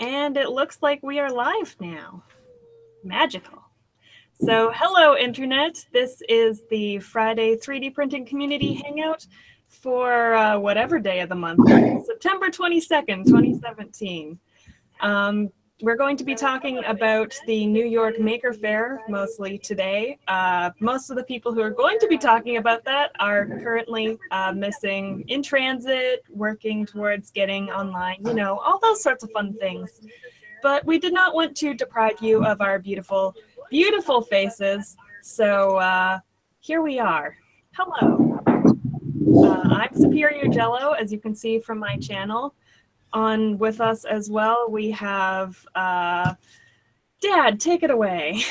And it looks like we are live now. Magical. So hello, Internet. This is the Friday 3D Printing Community Hangout for whatever day of the month, September 22nd, 2017. We're going to be talking about the New York Maker Faire mostly today. Most of the people who are going to be talking about that are currently missing in transit, working towards getting online, you know, all those sorts of fun things. But we did not want to deprive you of our beautiful, beautiful faces. So here we are. Hello. I'm superiorjello, as you can see from my channel. On with us as well, we have Dad. Take it away.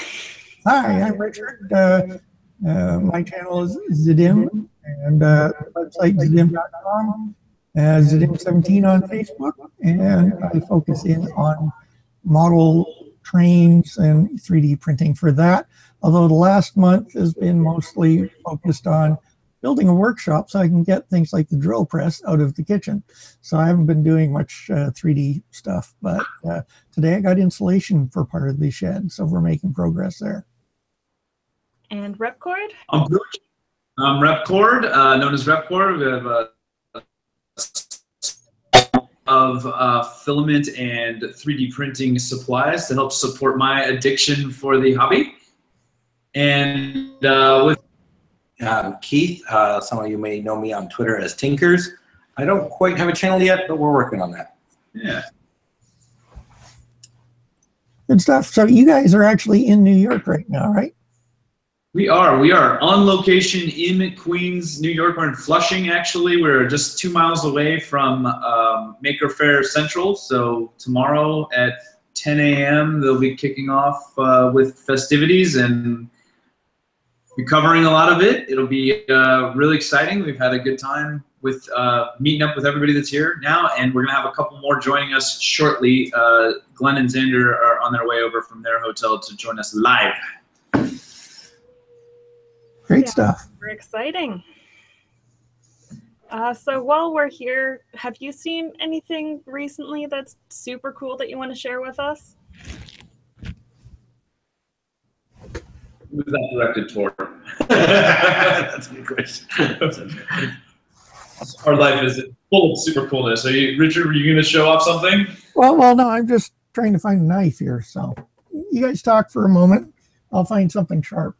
Hi, I'm Richard. My channel is Zadim, and website zadim.com, Zadim17 on Facebook, and I focus in on model trains and 3D printing for that. Although the last month has been mostly focused on building a workshop so I can get things like the drill press out of the kitchen. So I haven't been doing much 3D stuff, but today I got insulation for part of the shed, so we're making progress there. And Repkord? I'm Repkord, known as Repkord. We have of filament and 3D printing supplies to help support my addiction for the hobby. And with Keith, some of you may know me on Twitter as Tinkers. I don't quite have a channel yet, but we're working on that. Yeah. Good stuff. So you guys are actually in New York right now, right? We are on location in Queens, New York. We're in Flushing, actually. We're just 2 miles away from Maker Faire Central. So tomorrow at 10 a.m. they'll be kicking off with festivities, and we're covering a lot of it. It'll be really exciting. We've had a good time with meeting up with everybody that's here now, and we're gonna have a couple more joining us shortly. Glen and Xander are on their way over from their hotel to join us live. Great stuff. We're exciting. So while we're here, have you seen anything recently that's super cool that you want to share with us? Who's that directed toward? That's a good question. Our life is full of super coolness. So, Richard, were you going to show off something? Well, no, I'm just trying to find a knife here. So you guys talk for a moment. I'll find something sharp.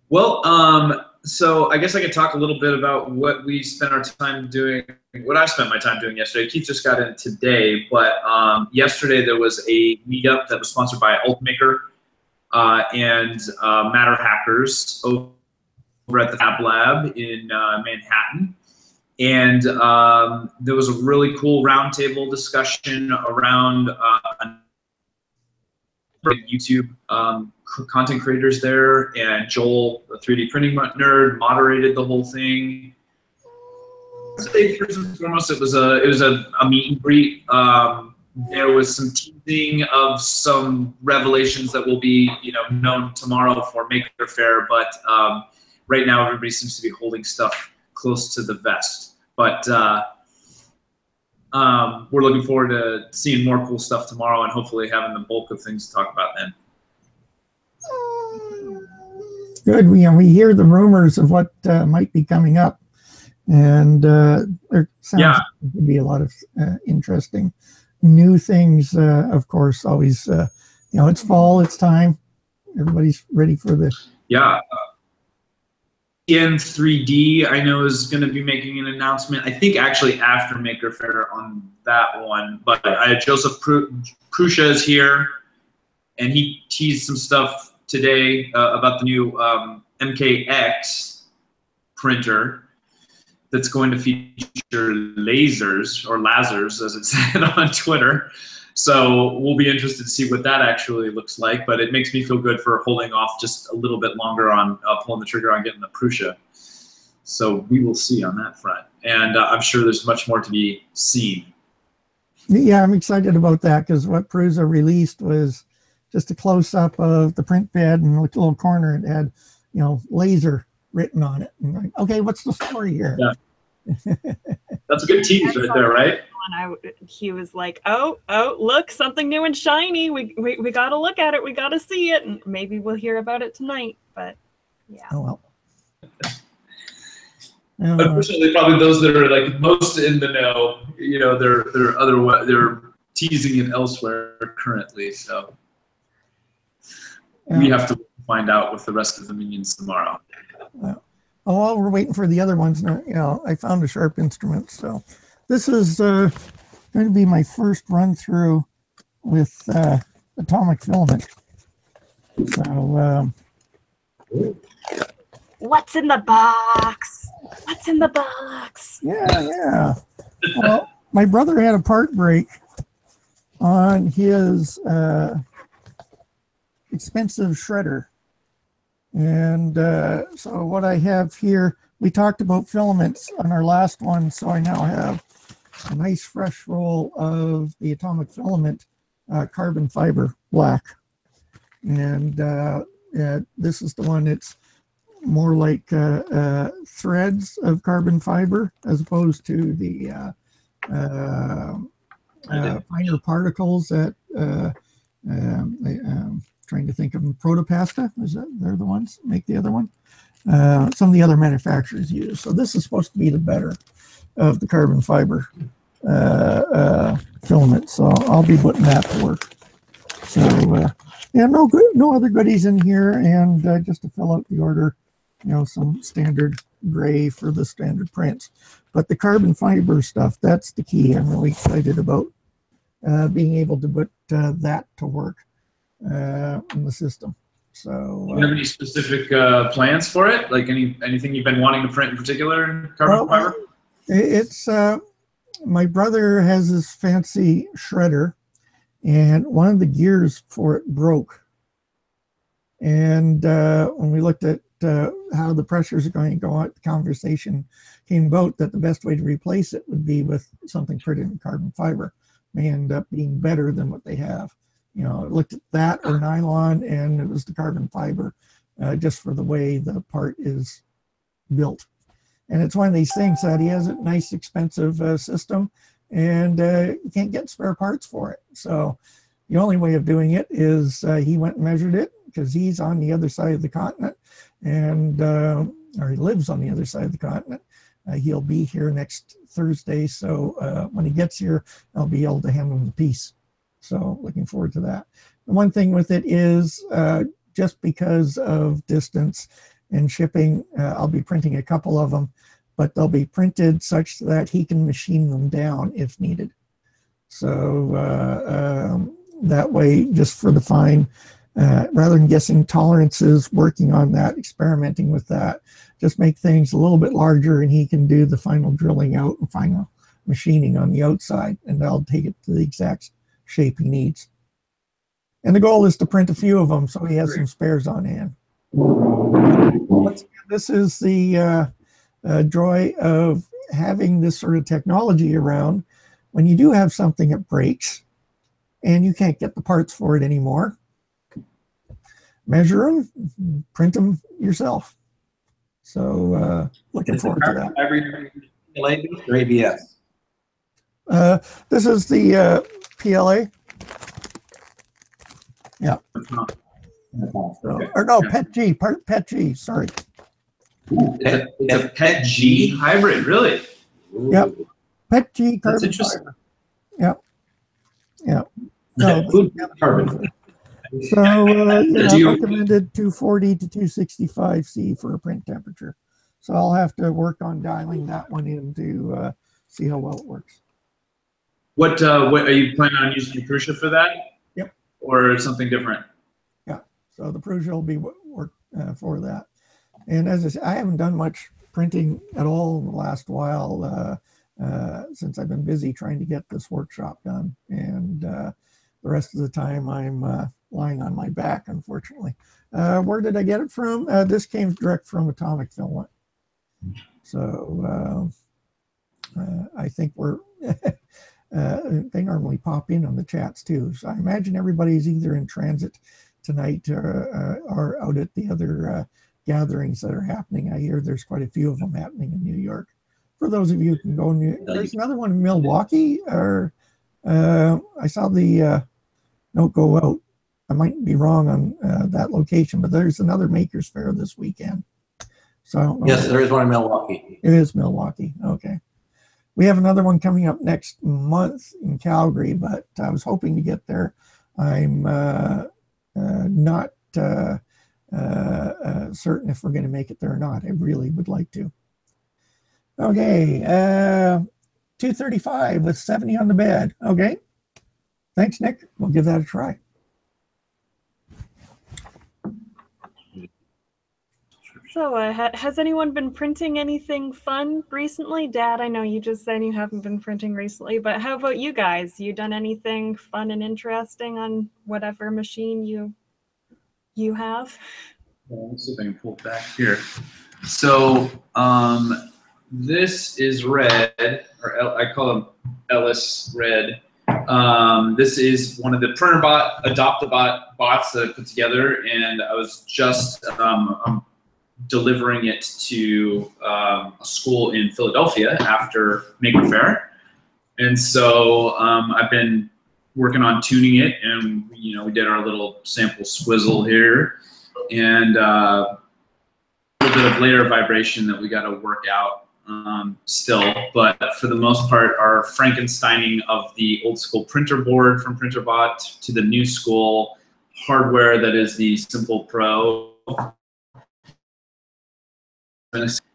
Well, so I guess I could talk a little bit about what we spent our time doing, what I spent my time doing yesterday. Keith just got in today, but yesterday there was a meetup that was sponsored by Ultimaker and Matter Hackers over at the Fab Lab in Manhattan. And there was a really cool roundtable discussion around YouTube content creators there, and Joel, the 3D printing nerd, moderated the whole thing. First and foremost, it was a meet and greet. There was some teasing of some revelations that will be, you know, known tomorrow for Maker Faire, but right now everybody seems to be holding stuff close to the vest. But we're looking forward to seeing more cool stuff tomorrow and hopefully having the bulk of things to talk about then. Good. We hear the rumors of what might be coming up, and there sounds to be a lot of interesting new things. Of course, always, you know, it's fall, it's time. Everybody's ready for this. Yeah. F3D, I know, is going to be making an announcement. I think actually after Maker Faire on that one. But Joseph Prusha is here, and he teased some stuff today about the new MKX printer that's going to feature lasers, or lasers as it said on Twitter. So we'll be interested to see what that actually looks like, but it makes me feel good for holding off just a little bit longer on pulling the trigger on getting the Prusha. So we will see on that front. And I'm sure there's much more to be seen. Yeah, I'm excited about that, because what Prusa released was just a close-up of the print bed, and a little corner it had, you know, laser written on it. And like, okay, what's the story here? Yeah. That's a good tease right there, right? He was like, "Oh, look, something new and shiny. We got to look at it. We got to see it, and maybe we'll hear about it tonight." But yeah. Oh well. Unfortunately, probably those that are like most in the know, you know, they're teasing it elsewhere currently. So we have to find out with the rest of the minions tomorrow. While we're waiting for the other ones, you know, I found a sharp instrument. So this is going to be my first run through with atomic filament. So what's in the box? What's in the box? Yeah. Well, my brother had a part break on his expensive shredder. And so what I have here, we talked about filaments on our last one, so I now have a nice fresh roll of the atomic filament carbon fiber black. And this is the one that's more like threads of carbon fiber as opposed to the finer particles that trying to think of them. Protopasta, is that they're the ones make the other one? Some of the other manufacturers use. So this is supposed to be the better of the carbon fiber filament. So I'll be putting that to work. So yeah, no other goodies in here, and just to fill out the order, you know, some standard gray for the standard prints. But the carbon fiber stuff, that's the key. I'm really excited about being able to put that to work in the system. So do you have any specific plans for it? Like anything you've been wanting to print in particular in carbon fiber? It's my brother has this fancy shredder, and one of the gears for it broke. And when we looked at how the pressures are going to go out, the conversation came about that the best way to replace it would be with something printed in carbon fiber. May end up being better than what they have. You know, I looked at that or nylon, and it was the carbon fiber, just for the way the part is built. And it's one of these things that he has a nice, expensive system, and you can't get spare parts for it. So the only way of doing it is he went and measured it, because he's on the other side of the continent, and or he lives on the other side of the continent. He'll be here next Thursday, so when he gets here, I'll be able to hand him the piece. So looking forward to that. The one thing with it is just because of distance and shipping, I'll be printing a couple of them, but they'll be printed such that he can machine them down if needed. So that way, just for the fine, rather than guessing tolerances, working on that, experimenting with that, just make things a little bit larger, and he can do the final drilling out and final machining on the outside, and I'll take it to the exact shape he needs. And the goal is to print a few of them so he has some spares on hand. Once again, this is the joy of having this sort of technology around. When you do have something that breaks and you can't get the parts for it anymore, measure them, print them yourself. So looking forward to that. Every PLA or ABS? This is the PLA. Yeah. So, or no, PET G, sorry. It's a PET G hybrid, really? Yep. PET G carbon. That's interesting. Fiber. Yep. Yeah. No, Carbon. so recommended 240 to 265 C for a print temperature. So I'll have to work on dialing that one in to see how well it works. What are you planning on using the Prusa for that? Yep. Or something different? Yeah. So the Prusa will be work for that. And as I said, I haven't done much printing at all in the last while since I've been busy trying to get this workshop done. And the rest of the time I'm lying on my back, unfortunately. Where did I get it from? This came direct from Atomic Filament. So I think we're, they normally pop in on the chats too. So I imagine everybody's either in transit tonight or out at the other gatherings that are happening. I hear there's quite a few of them happening in New York. for those of you who can go, there's another one in Milwaukee, or I saw the note go out. I might be wrong on that location, but there's another Makers Faire this weekend. So I don't know. Yes, there is one in Milwaukee. It is Milwaukee. Okay. We have another one coming up next month in Calgary, but I was hoping to get there. I'm not certain if we're going to make it there or not. I really would like to. Okay, 235 with 70 on the bed. Okay, thanks, Nick. We'll give that a try. So has anyone been printing anything fun recently? Dad, I know you just said you haven't been printing recently, but how about you guys? You done anything fun and interesting on whatever machine you have? Well, let's see if I can pull it back here. So this is Red, or I call him Ellis Red. This is one of the PrinterBot, Adopt-A-Bot bots that I put together, and I was just delivering it to a school in Philadelphia after Maker Faire. And so I've been working on tuning it, and we did our little sample swizzle here, and a little bit of layer vibration that we got to work out still. But for the most part, our Frankensteining of the old school printer board from PrinterBot to the new school hardware that is the Simple Pro.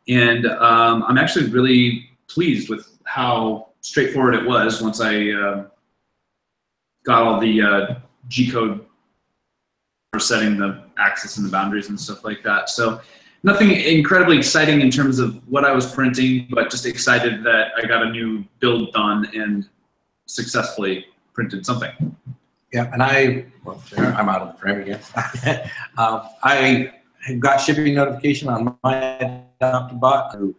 And I'm actually really pleased with how straightforward it was once I got all the G-code for setting the axis and the boundaries and stuff like that. So nothing incredibly exciting in terms of what I was printing, but just excited that I got a new build done and successfully printed something. Yeah, and I'm out of the frame again. I got shipping notification on my Adopt-A-Bot to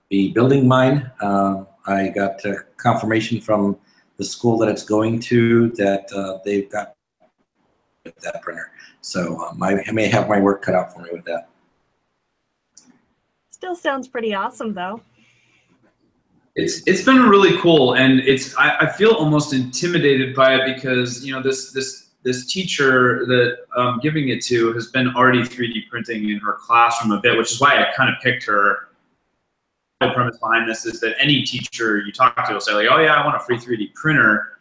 be building mine. I got confirmation from the school that it's going to that they've got that printer. So I may have my work cut out for me with that. Still sounds pretty awesome, though. It's been really cool, and I feel almost intimidated by it because this teacher that I'm giving it to has been already 3D printing in her classroom a bit, which is why I kind of picked her. The premise behind this is that any teacher you talk to will say, like, oh yeah, I want a free 3D printer.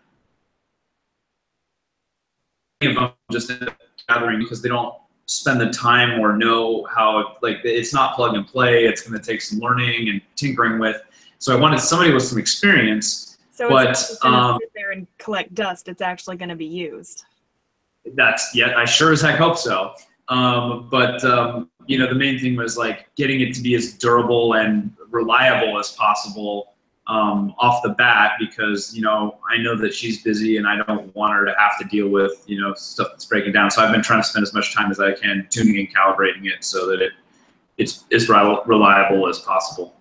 Many of them just end up gathering because they don't spend the time or know how, like, it's not plug and play. It's going to take some learning and tinkering with. So I wanted somebody with some experience. So but, it's not going to sit there and collect dust. It's actually going to be used. I sure as heck hope so. The main thing was like getting it to be as durable and reliable as possible off the bat, because I know that she's busy and I don't want her to have to deal with stuff that's breaking down. So I've been trying to spend as much time as I can tuning and calibrating it so that it's as reliable as possible.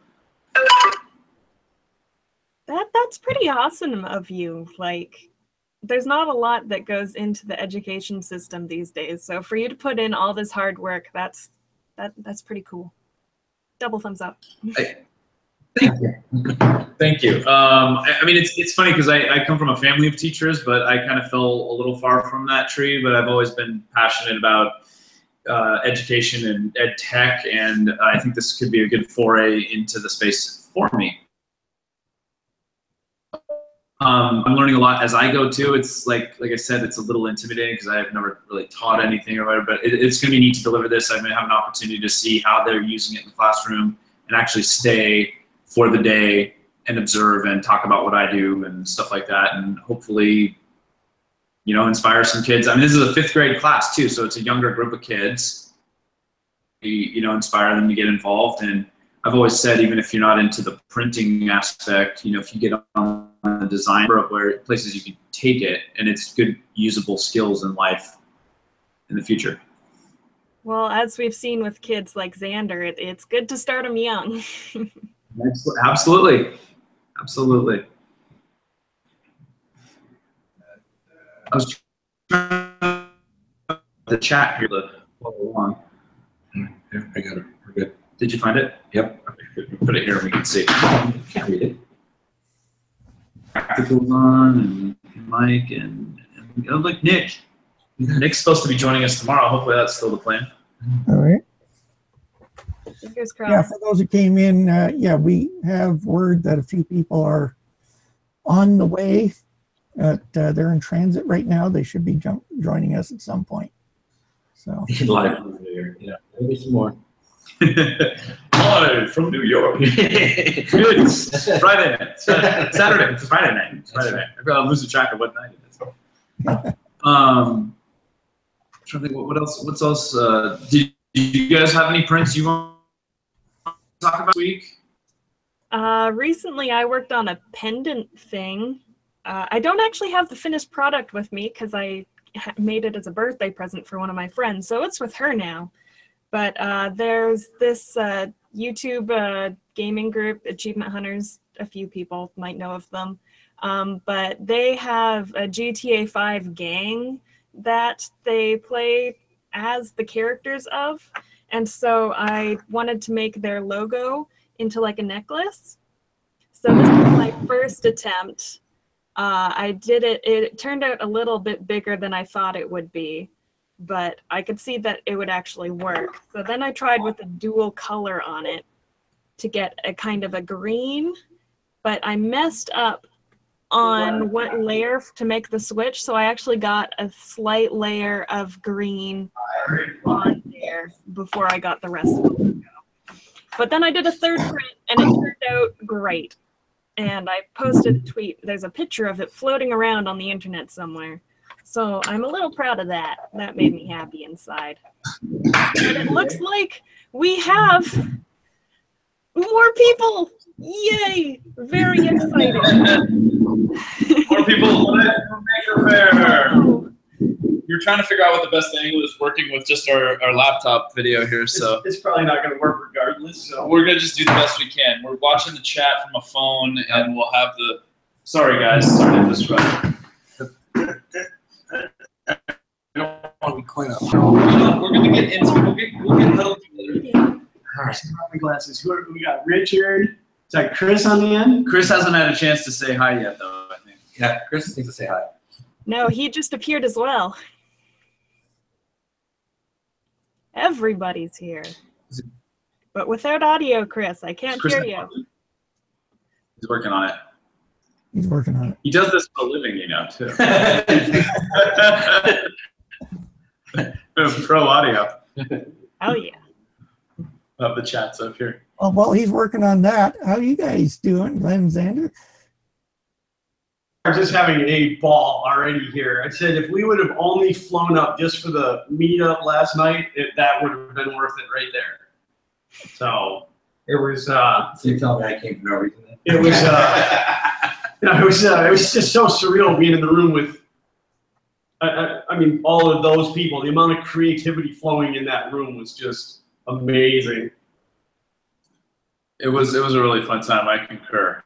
That's pretty awesome of you. Like, there's not a lot that goes into the education system these days. So for you to put in all this hard work, that's pretty cool. Double thumbs up. Thank you. Thank you. I mean, it's funny because I come from a family of teachers, but I kind of fell a little far from that tree. But I've always been passionate about education and ed tech, and I think this could be a good foray into the space for me. I'm learning a lot as I go too. It's like I said, it's a little intimidating because I have never really taught anything or whatever, but it's going to be neat to deliver this. I'm going to have an opportunity to see how they're using it in the classroom and actually stay for the day and observe and talk about what I do and stuff like that, and hopefully, inspire some kids. I mean, this is a 5th grade class too, so it's a younger group of kids. Inspire them to get involved. And I've always said, even if you're not into the printing aspect, if you get on the design of where places you can take it, and it's good usable skills in life in the future. Well, as we've seen with kids like Xander, it's good to start them young. Absolutely. Absolutely. I was trying the chat here to follow along. Yeah, I got it. We're good. Did you find it? Yep. Okay, put it here and we can see. Yeah. read it. Practicals on, and Mike, and like Nick. Nick's supposed to be joining us tomorrow. Hopefully that's still the plan. All right. Fingers Yeah, crossed. for those who came in, yeah, we have word that a few people are on the way. They're in transit right now. They should be joining us at some point. So Live from New York. Yeah, maybe some more. Live from New York. It's Friday night. Saturday. It's Friday night. It's Friday night. I'm losing track of what night it is. I'm trying to think what else. What's else? Did you guys have any prints you want to talk about this week? Recently, I worked on a pendant thing. I don't actually have the finished product with me because I made it as a birthday present for one of my friends, so it's with her now. But there's this YouTube gaming group, Achievement Hunters. A few people might know of them. But they have a GTA 5 gang that they play as the characters of. And so I wanted to make their logo into like a necklace. So this is my first attempt. I did it. It turned out a little bit bigger than I thought it would be, but I could see that it would actually work. So then I tried with a dual color on it to get a kind of a green, but I messed up on what layer to make the switch. So I actually got a slight layer of green on there before I got the rest of the logo. But then I did a third print and it turned out great. And I posted a tweet. There's a picture of it floating around on the internet somewhere. So I'm a little proud of that. That made me happy inside. And it looks like we have more people. Yay! Very exciting. More people from Maker Faire. You're trying to figure out what the best angle is working with just our laptop video here, so it's probably not going to work regardless. So we're gonna just do the best we can. We're watching the chat from a phone, and we'll have the. Sorry guys, sorry to disrupt. I don't want to be quite up. We're gonna get into. We'll get huddled together. all right, my glasses. We got Richard. Is that Chris on the end? Chris hasn't had a chance to say hi yet, though. I think. Yeah, Chris needs to say hi. No, he just appeared as well. Everybody's here. But without audio, Chris, I can't hear you. He's working on it. he's working on it. He does this for a living, you know, too. Pro audio. Oh, yeah. Of the chats up here. Oh, well, he's working on that. How you guys doing, Glen and Xander? We're just having a ball already here. I said if we would have only flown up just for the meetup last night, that would have been worth it right there. So it was. So you tell me I came for no reason. It was. It was just so surreal being in the room with. I mean, all of those people. The amount of creativity flowing in that room was just amazing. It was a really fun time. I concur.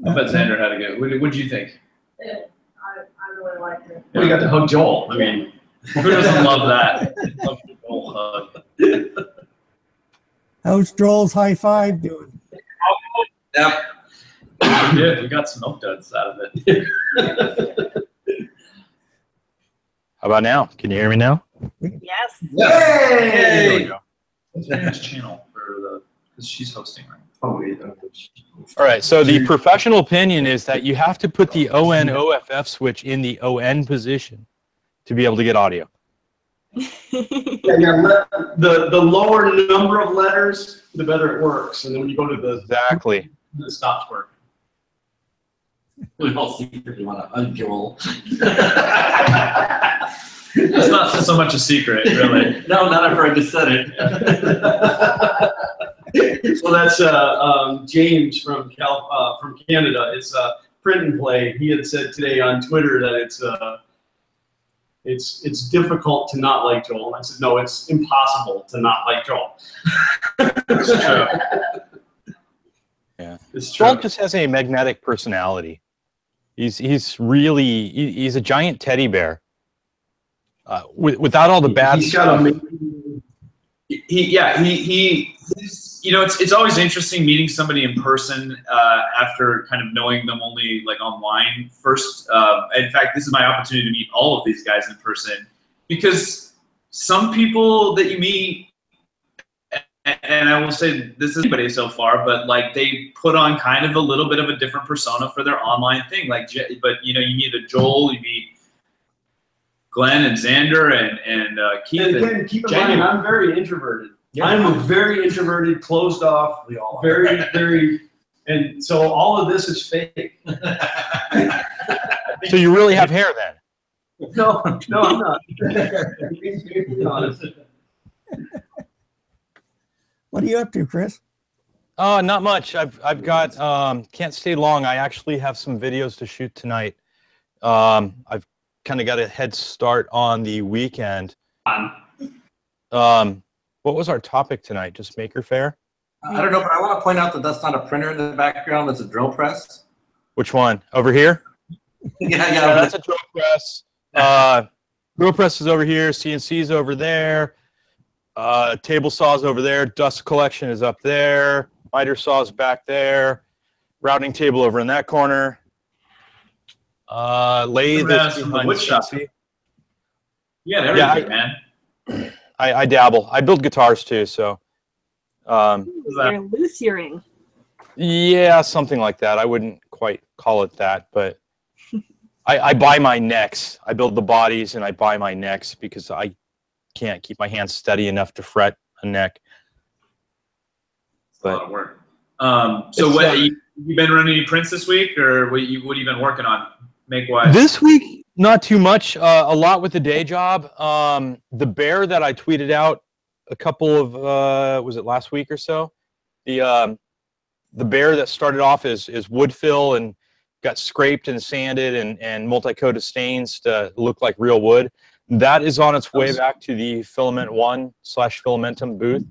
I bet Xander had a good. What did you think? Yeah, I really liked it. We got to hug Joel. I mean, Who doesn't love that? Love the Joel hug. How's Joel's high five doing? Yep. Yeah, we got some milk duds out of it. How about now? Can you hear me now? Yes. There we Yay! go. What's the next channel for the? Because she's hosting, right? Oh, wait. All right, so the professional opinion is that you have to put the ON-OFF switch in the ON position to be able to get audio. Yeah, the lower number of letters, the better it works. And then when you go to the Exactly. it stops working. We all secretly want to hug Joel. It's not so much a secret, really. No, not after I just said it. So that's James from Canada. It's Print and Play. He had said today on Twitter that it's difficult to not like Joel. And I said, no, it's impossible to not like Joel. It's true. Yeah. It's true. Joel just has a magnetic personality. He's a giant teddy bear. Without all the bad He's stuff. got a He's you know, it's always interesting meeting somebody in person after kind of knowing them only like online first. In fact, this is my opportunity to meet all of these guys in person, because some people that you meet, and I will say this is anybody so far, but like they put on kind of a little bit of a different persona for their online thing. Like, but you know, you meet a Joel, you meet Glen and Xander and Keith. And again, keep in mind, I'm very introverted. Yeah. I'm a very introverted, closed off, very, and so all of this is fake. So you really have hair then? No, I'm not. Being honest. What are you up to, Chris? Not much. I've got can't stay long. I actually have some videos to shoot tonight. I've kind of got a head start on the weekend. What was our topic tonight? Just Maker Faire? I don't know, but I want to point out that that's not a printer in the background. That's a drill press. Which one? Over here? Yeah, that's a drill press. Drill press is over here. CNC is over there. Table saws over there. Dust collection is up there. Miter saws back there. Routing table over in that corner. Lathe is behind wood shop. Yeah, there you go, man. I dabble. I build guitars too, so. You're loose hearing. Yeah, something like that. I wouldn't quite call it that, but I buy my necks. I build the bodies and I buy my necks because I can't keep my hands steady enough to fret a neck. But, a lot of work. So what you been running any prints this week, or what have you been working on make-wise? This week, not too much. A lot with the day job. The bear that I tweeted out a couple of was it last week or so? The bear that started off as wood fill and got scraped and sanded and multi-coated stains to look like real wood. That is on its way back to the Filament 1/Filamentum booth.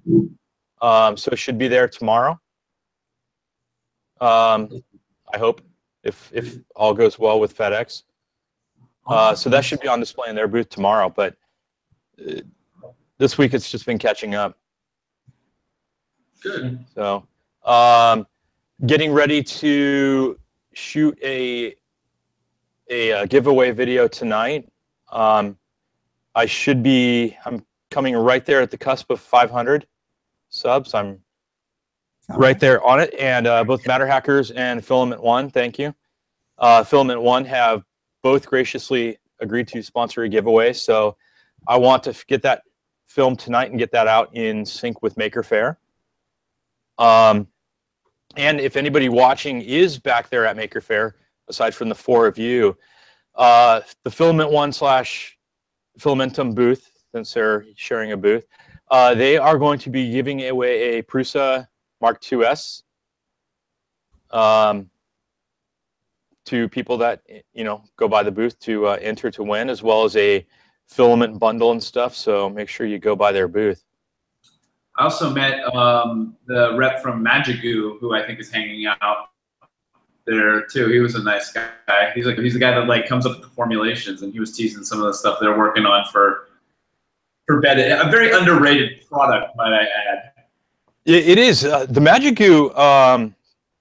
So it should be there tomorrow. I hope, if all goes well with FedEx. So that should be on display in their booth tomorrow. But this week it's just been catching up. Good. So getting ready to shoot a giveaway video tonight. I'm coming right there at the cusp of 500 subs. I'm right there on it. And both Matter Hackers and Filament 1, thank you. Filament 1 have both graciously agreed to sponsor a giveaway. So I want to get that filmed tonight and get that out in sync with Maker Faire. And if anybody watching is back there at Maker Faire, aside from the 4 of you, the Filament 1/Filamentum booth, since they're sharing a booth, they are going to be giving away a Prusa Mark IIs to people that go by the booth to enter to win, as well as a filament bundle and stuff. So make sure you go by their booth. I also met the rep from Magigoo, who I think is hanging out there too. He was a nice guy. He's the guy that like comes up with the formulations, and he was teasing some of the stuff they're working on for bed. A very underrated product, might I add. It is. The Magigoo,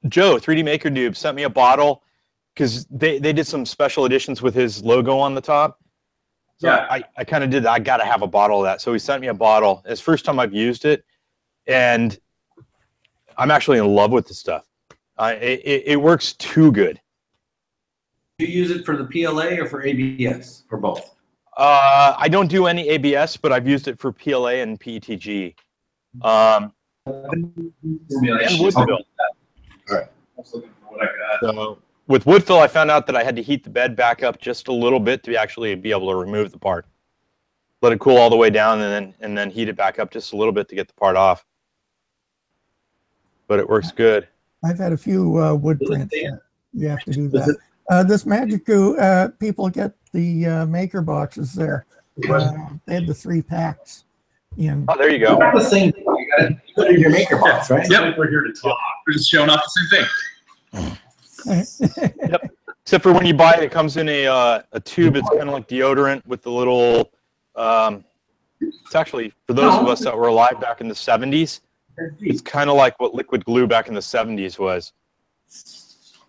Joe, 3D Maker Noob, sent me a bottle because they did some special editions with his logo on the top. So yeah. I kind of did that. I got to have a bottle of that. So he sent me a bottle. It's the first time I've used it, and I'm actually in love with the stuff. It works too good. Do you use it for the PLA or for ABS, or both? I don't do any ABS, but I've used it for PLA and PETG. And wood fill. All right. I was looking for what I got. So with wood fill, I found out that I had to heat the bed back up just a little bit to actually be able to remove the part. Let it cool all the way down, and then heat it back up just a little bit to get the part off. But it works good. I've had a few wood prints. You have to do that. This Magigoo, people get the maker boxes there. They had the 3 packs. Oh, there you go. The same thing. You got to put it in your maker box, right? Yep. We're here to talk. We're just showing off the same thing. Yep. Except for when you buy it, it comes in a tube. It's kind of like deodorant with the little. It's actually for those of us that were alive back in the 70s. It's kind of like what liquid glue back in the 70s was.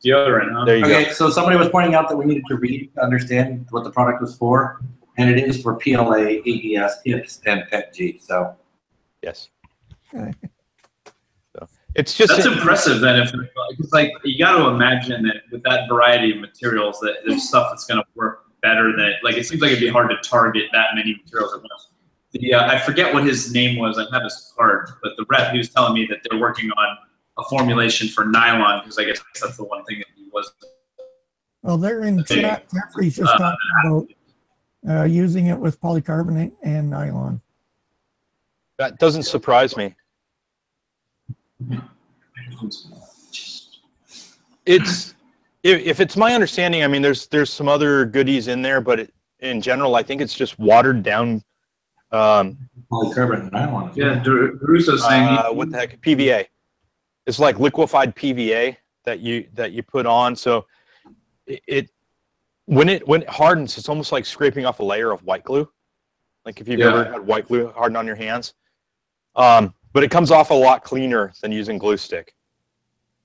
Deodorant, huh? There you Okay, go. so somebody was pointing out that we needed to read to understand what the product was for, and it is for PLA, ABS, HIPS, and PET-G. So Yes. Okay. So it's just That's impressive. Then, if it's like you got to imagine that with that variety of materials, that there's stuff that's going to work better than like it seems like it'd be hard to target that many materials at once. I forget what his name was. I have his card, but the rep, he was telling me that they're working on a formulation for nylon because I guess that's the one thing that he was. Well, they're in chat. Jeffrey's just talking about using it with polycarbonate and nylon. that doesn't surprise me. It's if it's my understanding, I mean, there's some other goodies in there, but in general, I think it's just watered down. polycarbonate nylon. Yeah, Caruso's saying What the heck? PVA. It's like liquefied PVA that you put on. So when it hardens, it's almost like scraping off a layer of white glue. Like if you've ever had white glue harden on your hands. But it comes off a lot cleaner than using glue stick.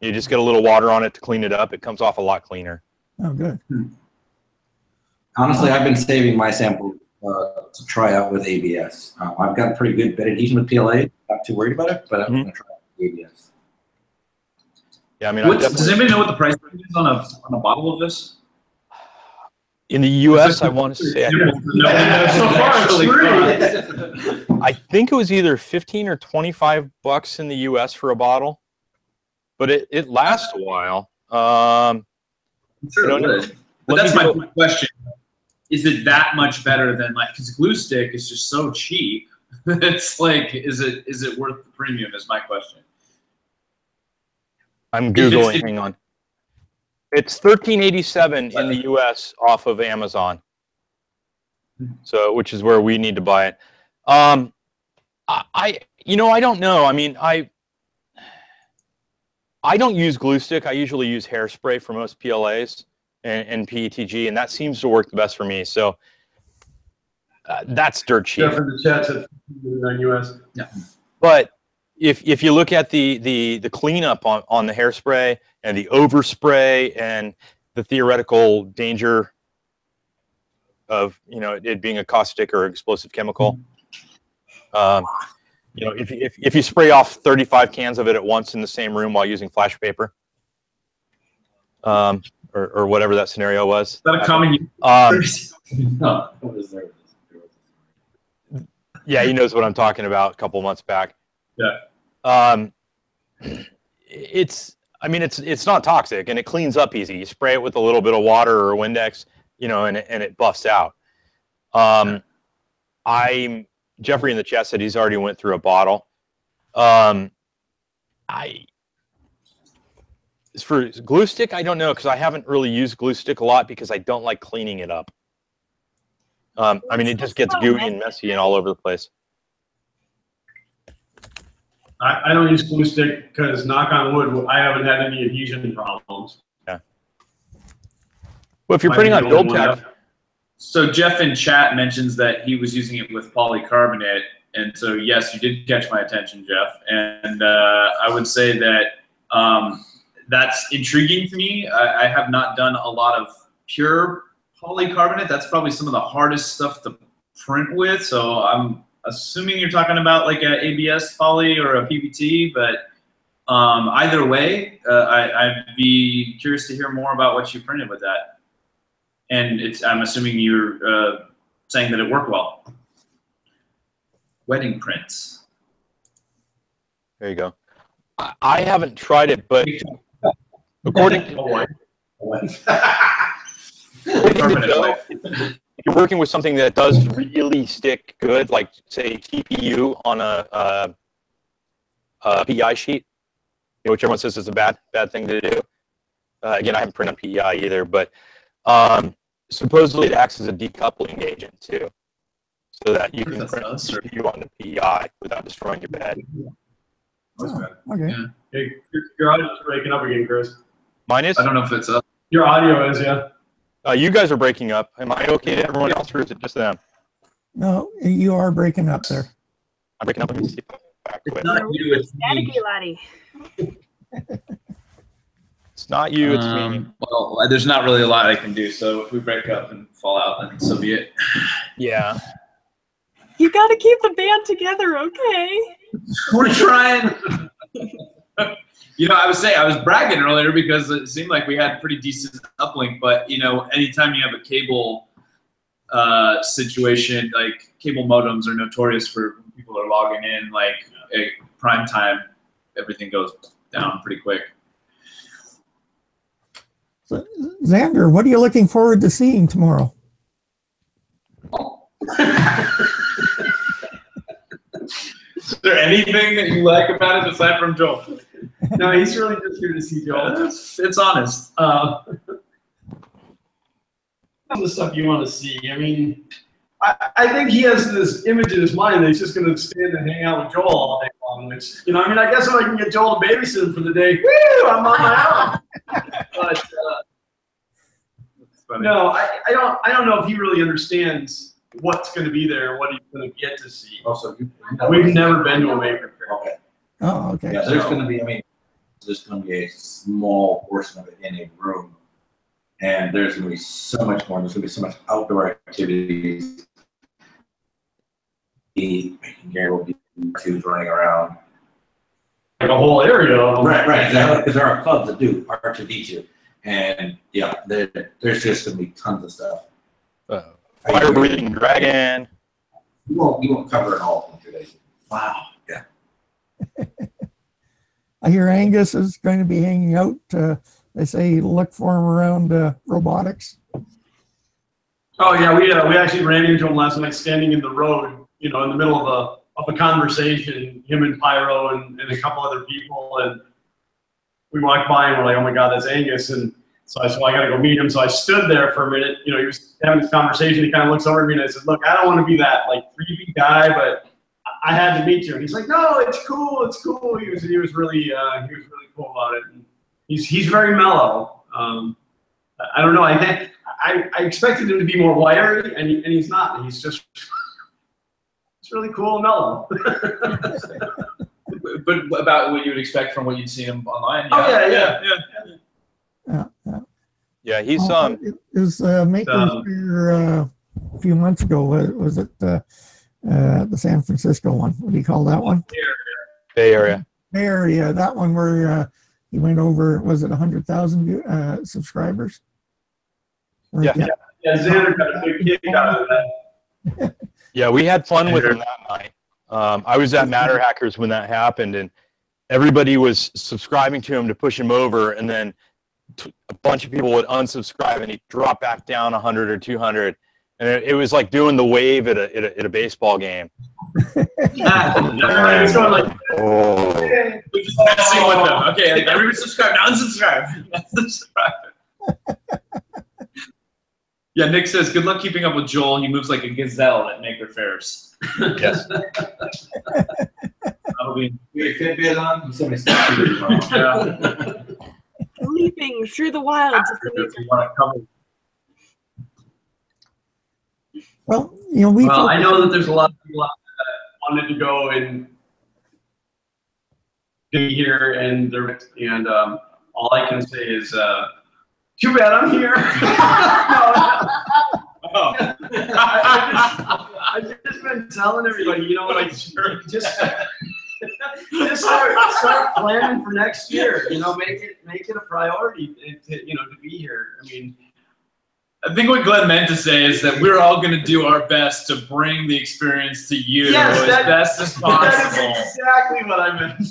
You just get a little water on it to clean it up. It comes off a lot cleaner. Oh, good. Honestly, I've been saving my sample to try out with ABS. I've got a pretty good bed adhesion with PLA. Not too worried about it, but I'm going to try ABS. Yeah, I mean, does anybody know what the price is on a bottle of this? in the U.S., I want to say, So far, it's free. I think it was either 15 or 25 bucks in the U.S. for a bottle, but it lasts a while. I'm sure it would. But that's my question. Is it that much better than because glue stick is just so cheap? It's like, is it worth the premium? Is my question. I'm Googling. Hang on. It's $13.87 in the U.S. off of Amazon. So, which is where we need to buy it. I don't know. I mean, I don't use glue stick. I usually use hairspray for most PLAs and PETG, and that seems to work the best for me. So that's dirt cheap. Jeff in the chat said $15 US. Yeah. But if you look at the cleanup on the hairspray and the overspray and the theoretical danger of it being a caustic or explosive chemical, if you spray off 35 cans of it at once in the same room while using flash paper, or whatever that scenario was. Is that a common? No, what is there? Yeah, he knows what I'm talking about. A couple months back. Yeah. It's not toxic and it cleans up easy. You spray it with a little bit of water or Windex, and it buffs out. Jeffrey in the chat said he's already went through a bottle. For glue stick, I don't know because I haven't really used glue stick a lot because I don't like cleaning it up. It just gets gooey and messy and all over the place. I don't use glue stick because, knock on wood, I haven't had any adhesion problems. Yeah. Well, if you're printing on build tech. So Jeff in chat mentions that he was using it with polycarbonate, and so yes, you did catch my attention, Jeff. And I would say that that's intriguing to me. I have not done a lot of pure polycarbonate. That's probably some of the hardest stuff to print with. So I'm assuming you're talking about like a ABS poly or a PBT, but either way, I'd be curious to hear more about what you printed with that. And I'm assuming you're saying that it worked well. Wedding prints. There you go. I haven't tried it, but according to Joe, if you're working with something that does really stick good, like say TPU on a PEI sheet, which everyone says is a bad thing to do. Again, I haven't printed on PEI either, but supposedly it acts as a decoupling agent too, so that you can print TPU on the PEI without destroying your bed. Oh, okay. Yeah. Hey, your audio's breaking up again, Chris. Mine is? I don't know if it's up. Your audio is, yeah. You guys are breaking up. Am I okay to everyone else, or is it just them? No, you are breaking up there. I'm breaking up. Let me see. back quick. Not you, it's me. Staticky laddie. It's not you, it's me. Well, there's not really a lot I can do, so if we break up and fall out, then so be it. Yeah. You got to keep the band together, okay? We're trying. You know, I was bragging earlier because it seemed like we had pretty decent uplink, but you know, anytime you have a cable situation, like cable modems are notorious for when people are logging in, like at prime time, everything goes down pretty quick. So, Xander, what are you looking forward to seeing tomorrow? Is there anything that you like about it aside from Joel? No, he's really just here to see Joel. It's honest. The stuff you want to see. I mean, I think he has this image in his mind that he's just going to stand and hang out with Joel all day long. Which, you know, I mean, I guess if I can get Joel to babysit him for the day, woo, I'm on my own. But no, I don't know if he really understands what's going to be there and what he's going to get to see. Also, We've never been to a maker fair. Okay. Oh, okay. Yeah, there's going to be, I mean, there's going to be a small portion of it in a room. And there's going to be so much more. There's going to be so much outdoor activities. The making gear will be tubes running around. Like a whole area of them. Right, exactly. Because there are clubs that do R2D2. And yeah, there's just going to be tons of stuff. Fire breathing dragon. You won't cover it all in 2 days. Wow. Yeah. I hear Angus is going to be hanging out. They say look for him around robotics. Oh yeah, we actually ran into him last night standing in the road, you know, in the middle of a conversation, him and Pyro and a couple other people, and we walked by and we're like, oh my God, that's Angus. And so I said, well, I gotta go meet him. So I stood there for a minute, you know, he was having this conversation, he kind of looks over at me and I said, look, I don't want to be that like creepy guy, but I had to meet you. And he's like, no, it's cool, it's cool. He was really cool about it. And he's very mellow. I don't know. I think I expected him to be more wiry, and he's not. He's just really cool and mellow. But about what you would expect from what you'd seen him online. Yeah, he's It was Maker Fair a few months ago. Was it the San Francisco one? What do you call that one? Bay Area. Bay Area. That one where he went over. Was it 100,000 subscribers? Yeah. Yeah, Xander got a big kick out of that. Yeah, we had fun with him that night. I was at Matter Hackers when that happened, and everybody was subscribing to him to push him over, and then a bunch of people would unsubscribe, and he'd drop back down 100 or 200, and it was like doing the wave at a baseball game. It's going like, oh. We're just messing with them. Okay, like, everybody subscribe, now unsubscribe. Unsubscribe. Yeah, Nick says, good luck keeping up with Joel. He moves like a gazelle at Maker Fairs. Yes. That'll be Fitbit on. Somebody stop yeah. Leaping through the wilds. If you want to cover. Well, you know, well, I know that there's a lot of people out there that wanted to go and be here, and all I can say is, too bad I'm here. I've just been telling everybody, you know, like just start planning for next year. You know, make it a priority to be here. I mean, I think what Glenn meant to say is that we're all going to do our best to bring the experience to you as best as possible. That is exactly what I meant.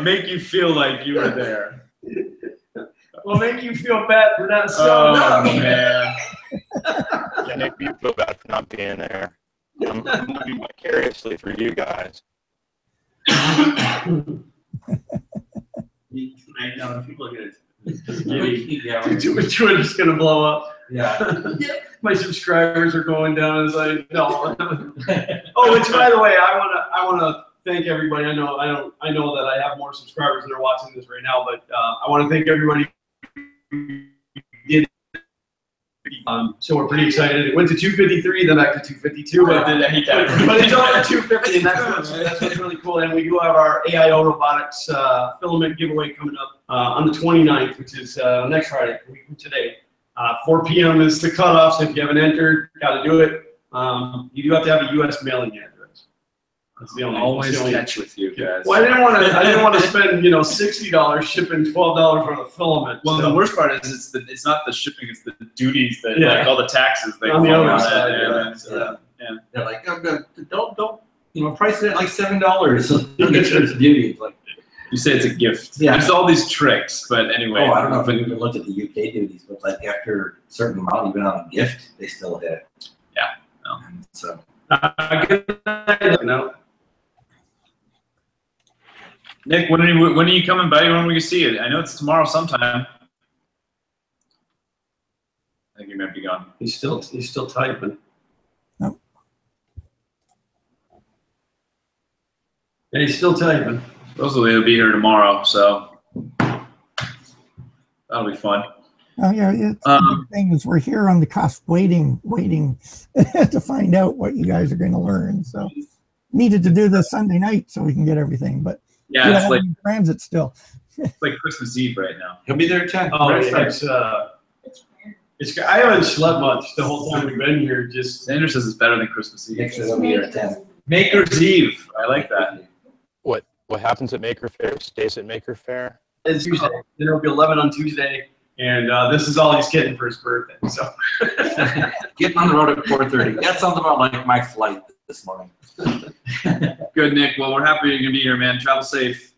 Make you feel like you were there. We'll make you feel bad for not showing up. Oh, man. Yeah, make me feel bad for not being there. I'm living vicariously for you guys. People are Twitter's gonna blow up. Yeah. My subscribers are going down. It's like no. Oh, which by the way, I wanna thank everybody. I know that I have more subscribers that are watching this right now, but I want to thank everybody who did So we're pretty excited. It went to 253, then back to 252, but it's over 250, and that's what's really cool. And we do have our AIO Robotics filament giveaway coming up on the 29th, which is next Friday, a week from today. 4 p.m. is the cutoff, so if you haven't entered, got to do it. You do have to have a U.S. mailing address. That's the only. Always catch with you guys. Well, I didn't want to spend $60 shipping $12 worth of filament. Well, the worst part is it's not the shipping, it's the duties that like all the taxes they on the other side. Yeah. They're like, don't price it at like $7. So the duty. It's like, you say it's a gift. Yeah. There's all these tricks, but anyway. Oh, I don't know if we even looked at the UK duties, but like after a certain amount, even on a gift, they still hit it. Yeah. No. And so. Nick, when are you coming by? When we can see it? I know it's tomorrow sometime. I think he might be gone. He's still typing. No. Yeah, he's still typing. Supposedly he'll be here tomorrow, so that'll be fun. Oh yeah, the thing is we're here on the cusp waiting to find out what you guys are going to learn. So needed to do this Sunday night so we can get everything, but yeah, it's like transit still. It's like Christmas Eve right now. He'll be there at 10. Oh, it's I haven't slept much the whole time we've been here. Just Xander says it's better than Christmas Eve. Next he'll be here at 10. Maker's Eve. I like that. What happens at Maker Faire stays at Maker Faire. It's Tuesday. Dinner will be 11 on Tuesday, and this is all he's getting for his birthday. So getting on the road at 4:30. That sounds about like my flight this morning. Good, Nick. Well, we're happy you're gonna be here, man. Travel safe.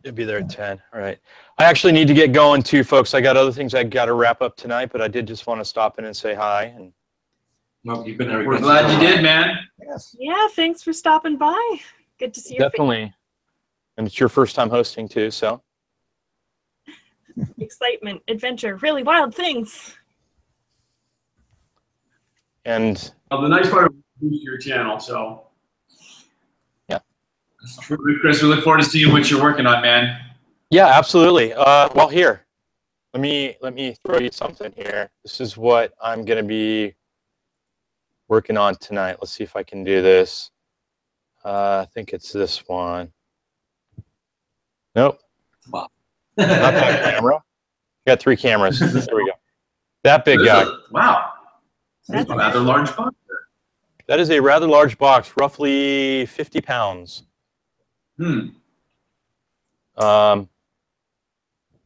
You'll be there at 10. All right. I actually need to get going too, folks. I got other things I got to wrap up tonight, but I did just want to stop in and say hi. And well, you've been there. We're glad you did, man. Yes. Yeah, thanks for stopping by. Good to see you. Definitely. And it's your first time hosting too, so. Excitement, adventure, really wild things. And well, the nice part is your channel, so. Yeah. That's true. Chris, we look forward to seeing what you're working on, man. yeah, absolutely. Well, here, let me throw you something here. This is what I'm going to be working on tonight. Let's see if I can do this. I think it's this one. Nope. Not that camera. Got 3 cameras. There we go. That big guy. Wow. That's a rather large box. That is a rather large box, roughly 50 pounds. And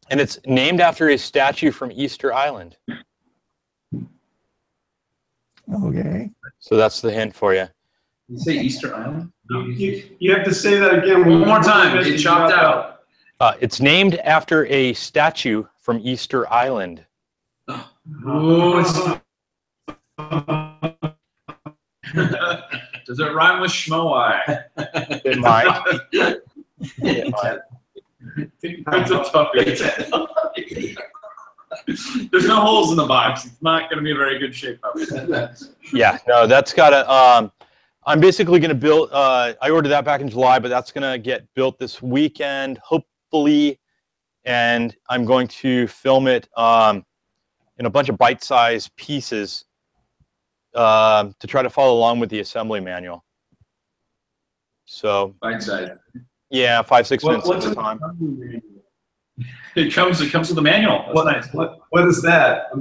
it's named after a statue from Easter Island. Okay. So that's the hint for you. You say Easter Island? You have to say that again one more time. It chopped out. It's named after a statue from Easter Island. Does it rhyme with Schmoai? It might. It might. That's a toughie. There's no holes in the box. It's not going to be a very good shape up. Yeah, no, that's got to. I'm basically going to build. I ordered that back in July, but that's going to get built this weekend, hopefully, and I'm going to film it in a bunch of bite-sized pieces to try to follow along with the assembly manual. So bite-sized. Yeah, 5-6 minutes at a time. It comes with a manual. That's nice. What is that? A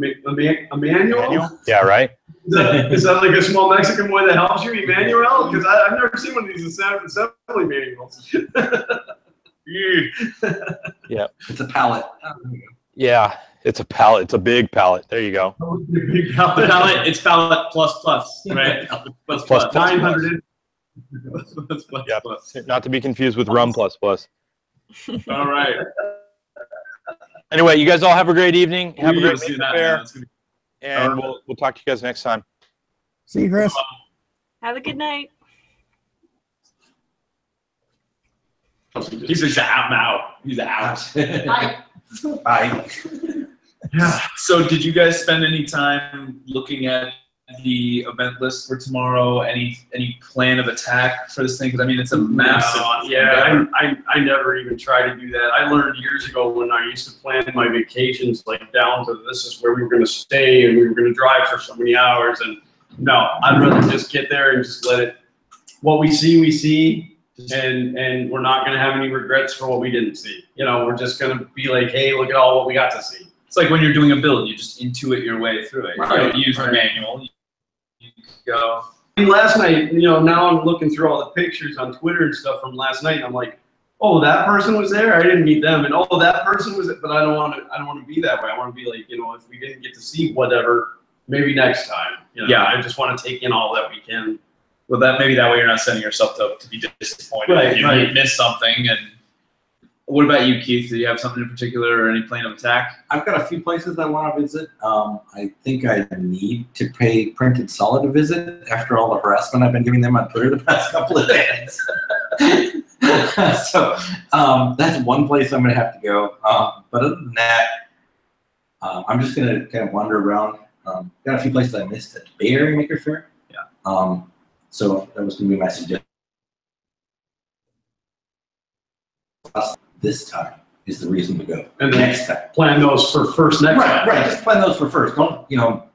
manual? Yeah, right. Is that like a small Mexican boy that helps you, Emmanuel? Because I've never seen one of these assembly manuals. Yeah. It's a pallet. Yeah, it's a pallet. It's a big pallet. There you go. The pallet. It's pallet plus, right? plus 900. Yeah, not to be confused with rum plus. All right. Anyway, you guys all have a great evening. Have a great see Maker Faire, that, and we'll talk to you guys next time. See you, Chris. Have a good night. He's just out now. He's out. Bye. Bye. Yeah. So, did you guys spend any time looking at the event list for tomorrow? Any plan of attack for this thing? Because I mean, it's a massive. Yeah, I never even try to do that. I learned years ago when I used to plan my vacations like down to this is where we were going to stay and we were going to drive for so many hours. And no, I'd rather just get there and just let it. What we see, and we're not going to have any regrets for what we didn't see. You know, we're just going to be like, hey, look at all what we got to see. It's like when you're doing a build, you just intuit your way through it. Right. You don't use the manual. You go. Last night, you know, now I'm looking through all the pictures on Twitter and stuff from last night, and I'm like, oh, that person was there. I didn't meet them, and oh, that person was it. But I don't want to be that way. I want to be like, you know, if we didn't get to see whatever, maybe next time. You know, yeah. I just want to take in all that we can. Well, maybe that way you're not setting yourself up to be disappointed. Right, You miss something. And what about you, Keith? Do you have something in particular or any plan of attack? I've got a few places I want to visit. I think I need to pay Printed Solid a visit after all the harassment I've been giving them on Twitter the past couple of days. So that's one place I'm going to have to go. But other than that, I'm just going to kind of wander around. Got a few places I missed at the Bay Area Maker Faire. Yeah. So that was going to be my suggestion. This time is the reason to go. And next time, plan those for first next time. Right. Just plan those for first. Don't, you know.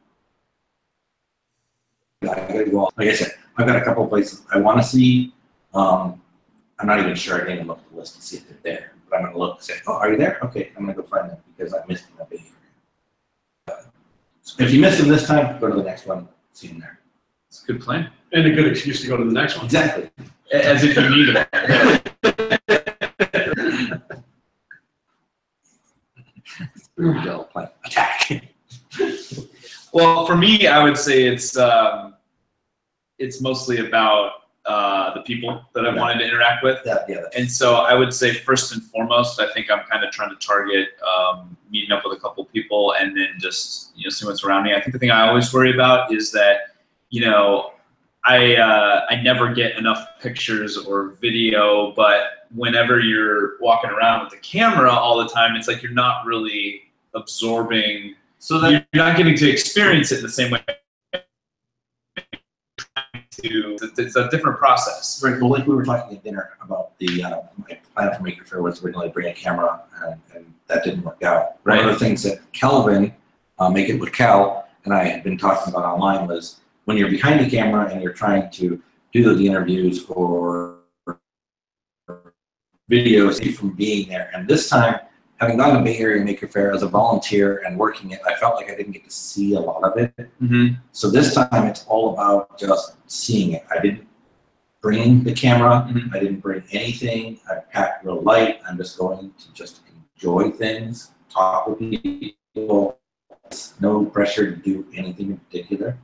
I gotta go. Like I said, I've got a couple of places I want to see. I'm not even sure. I didn't even look at the list to see if they're there. But I'm gonna look and say, "Oh, are you there? Okay, I'm gonna go find them because I missed them at Bay Area." If you miss them this time, go to the next one. See them there. It's a good plan. And a good excuse to go to the next one. Exactly. As if you need it. Superiorjello plan. Attack. Well, for me, I would say it's mostly about the people that I wanted to interact with. Yeah. And so I would say first and foremost, I think I'm kind of trying to target meeting up with a couple people and then just see what's around me. I think the thing I always worry about is that I never get enough pictures or video, but whenever you're walking around with the camera all the time, it's like you're not really absorbing. So that you're not getting to experience it in the same way. It's a different process. Right. Well, like we were talking at dinner about the my plan for Maker Faire was originally to bring a camera, and that didn't work out. Right. One of the things that Kelvin, Make It with Cal, and I had been talking about online was when you're behind the camera and you're trying to do the interviews or videos from being there. And this time, having gone to Bay Area Maker Faire as a volunteer and working it, I felt like I didn't get to see a lot of it. Mm-hmm. So this time it's all about just seeing it. I didn't bring the camera. Mm-hmm. I didn't bring anything. I packed real light. I'm just going to just enjoy things, talk with people. No pressure to do anything in particular.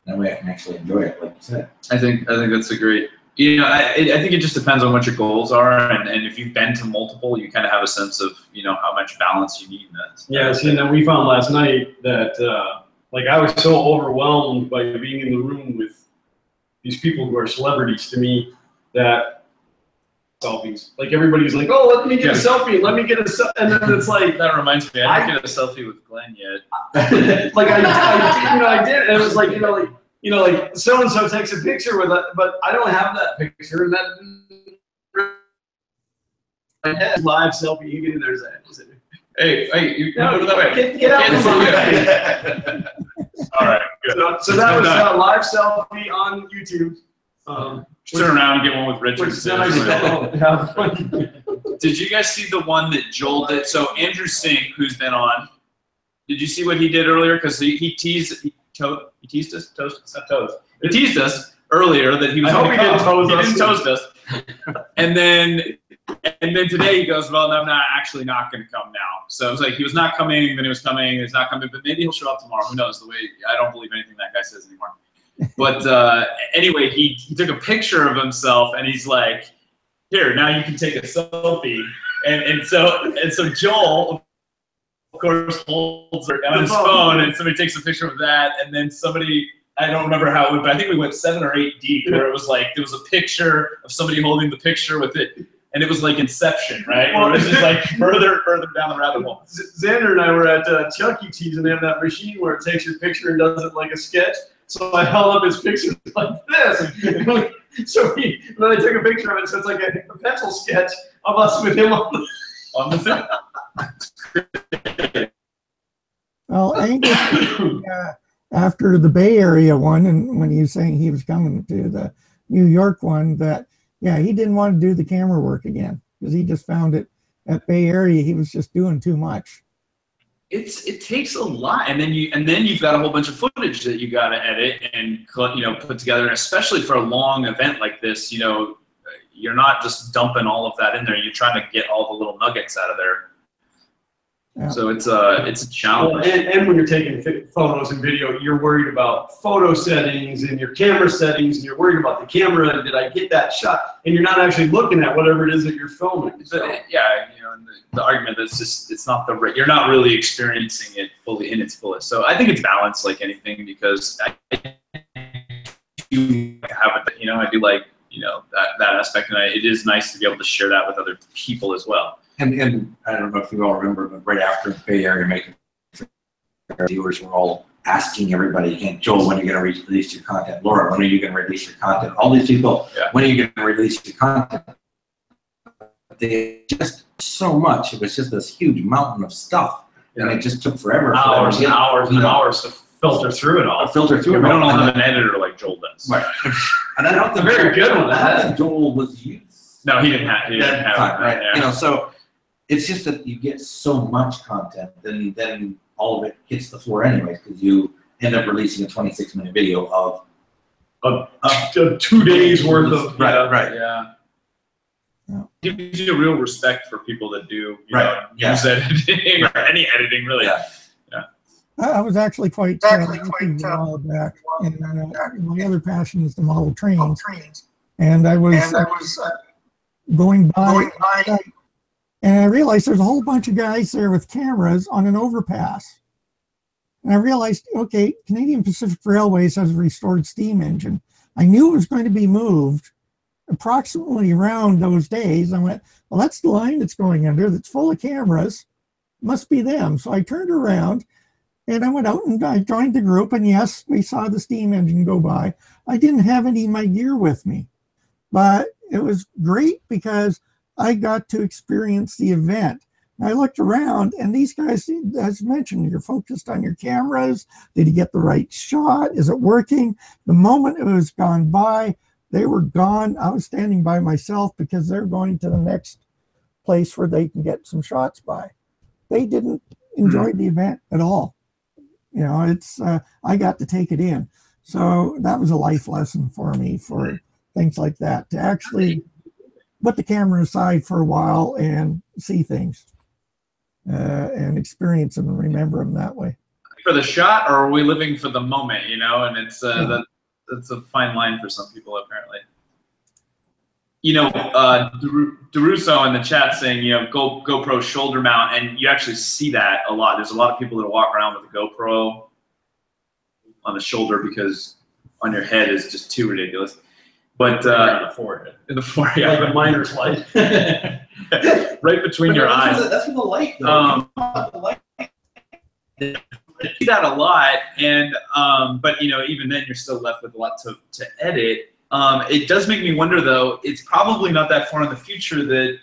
That way I can actually enjoy it, like you said. I think that's a great. I think it just depends on what your goals are, and if you've been to multiple, you kind of have a sense of how much balance you need in that. Yeah, see, and then we found last night that like I was so overwhelmed by being in the room with these people who are celebrities to me that selfies. Like everybody's like, oh, let me get a selfie, let me get a selfie, and then it's like that reminds me, I didn't get a selfie with Glen yet. Like I did, and it was like like so and so takes a picture with it, but I don't have that picture, and that live selfie. You get in there, hey, you go that way. Get out from here. All right, good. So that was a live selfie on YouTube. Turn around and get one with Richard. Did you guys see the one that Joel did? So Andrew Sink, who's been on, did you see what he did earlier? Because he teased us earlier that he was going to come. He didn't toast us. And then today he goes, well, I'm actually not going to come now. So it was like he was not coming, then he was coming, he's not coming, but maybe he'll show up tomorrow. Who knows? The way I don't believe anything that guy says anymore. But anyway, he took a picture of himself and he's like, here, now you can take a selfie. And so Joel, of course, holds her on his phone, and somebody takes a picture of that, and then somebody, I don't remember how it went, but I think we went 7 or 8 deep, where it was like, there was a picture of somebody holding the picture with it, and it was like Inception, right? Where it was just like further down the rabbit hole. Xander and I were at Chuck E. Cheese, and they have that machine where it takes your picture and does it like a sketch. So I held up his picture like this. So then I took a picture of it. So it's like a pencil sketch of us with him on the thing. Well, Angus, after the Bay Area one, and when he was saying he was coming to the New York one, that, yeah, he didn't want to do the camera work again because he just found it at Bay Area, he was just doing too much. It takes a lot, and then you've got a whole bunch of footage that you got to edit and put together, and especially for a long event like this, you're not just dumping all of that in there. You're trying to get all the little nuggets out of there. Yeah. So it's a challenge. Well, and when you're taking photos and video, you're worried about photo settings and your camera settings, and you're worried about the camera and did I get that shot? And you're not actually looking at whatever it is that you're filming. So. Yeah, the argument that's just you're not really experiencing it fully in its fullest. So I think it's balanced like anything, because I do like that aspect, and it is nice to be able to share that with other people as well. And I don't know if you all remember, but right after the Bay Area Maker, viewers were all asking everybody, hey, Joel, when are you going to release your content? Laura, when are you going to release your content? All these people, when are you going to release your content? They just so much. It was just this huge mountain of stuff, and it just took forever. Hours and hours and hours to filter through it all. We don't have an editor like Joel does. Right. And I don't think very good one. I think Joel was used. No, he didn't have. He didn't have it. Right. Yeah. So it's just that you get so much content, then all of it hits the floor anyways, because you end up releasing a 26-minute video of 2 days worth of. Right. Yeah. Gives you a real respect for people that do news editing or any editing really. Yeah. I was actually quite a while back, and my other passion is to model trains. And I was going by, and I realized there's a whole bunch of guys there with cameras on an overpass. And I realized, okay, Canadian Pacific Railways has a restored steam engine. I knew it was going to be moved approximately around those days. I went, well, that's the line that's going under that's full of cameras. Must be them. So I turned around and I went out and I joined the group, and yes, we saw the steam engine go by. I didn't have any of my gear with me, but it was great because I got to experience the event. And I looked around, and these guys, as mentioned, you're focused on your cameras. Did you get the right shot? Is it working? The moment it was gone by, they were gone. I was standing by myself because they're going to the next place where they can get some shots by. They didn't enjoy the event at all. It's I got to take it in. So that was a life lesson for me for things like that, to actually put the camera aside for a while and see things and experience them and remember them that way. For the shot, or are we living for the moment, and it's that's a fine line for some people, apparently. DeRusso in the chat saying, GoPro shoulder mount, and you actually see that a lot. There's a lot of people that walk around with a GoPro on the shoulder because on your head is just too ridiculous. But in the forehead. In the forehead, yeah. Like a miner's light. Right between your eyes. That's where the light goes. I see that a lot, and but even then you're still left with a lot to edit. It does make me wonder, though, it's probably not that far in the future that,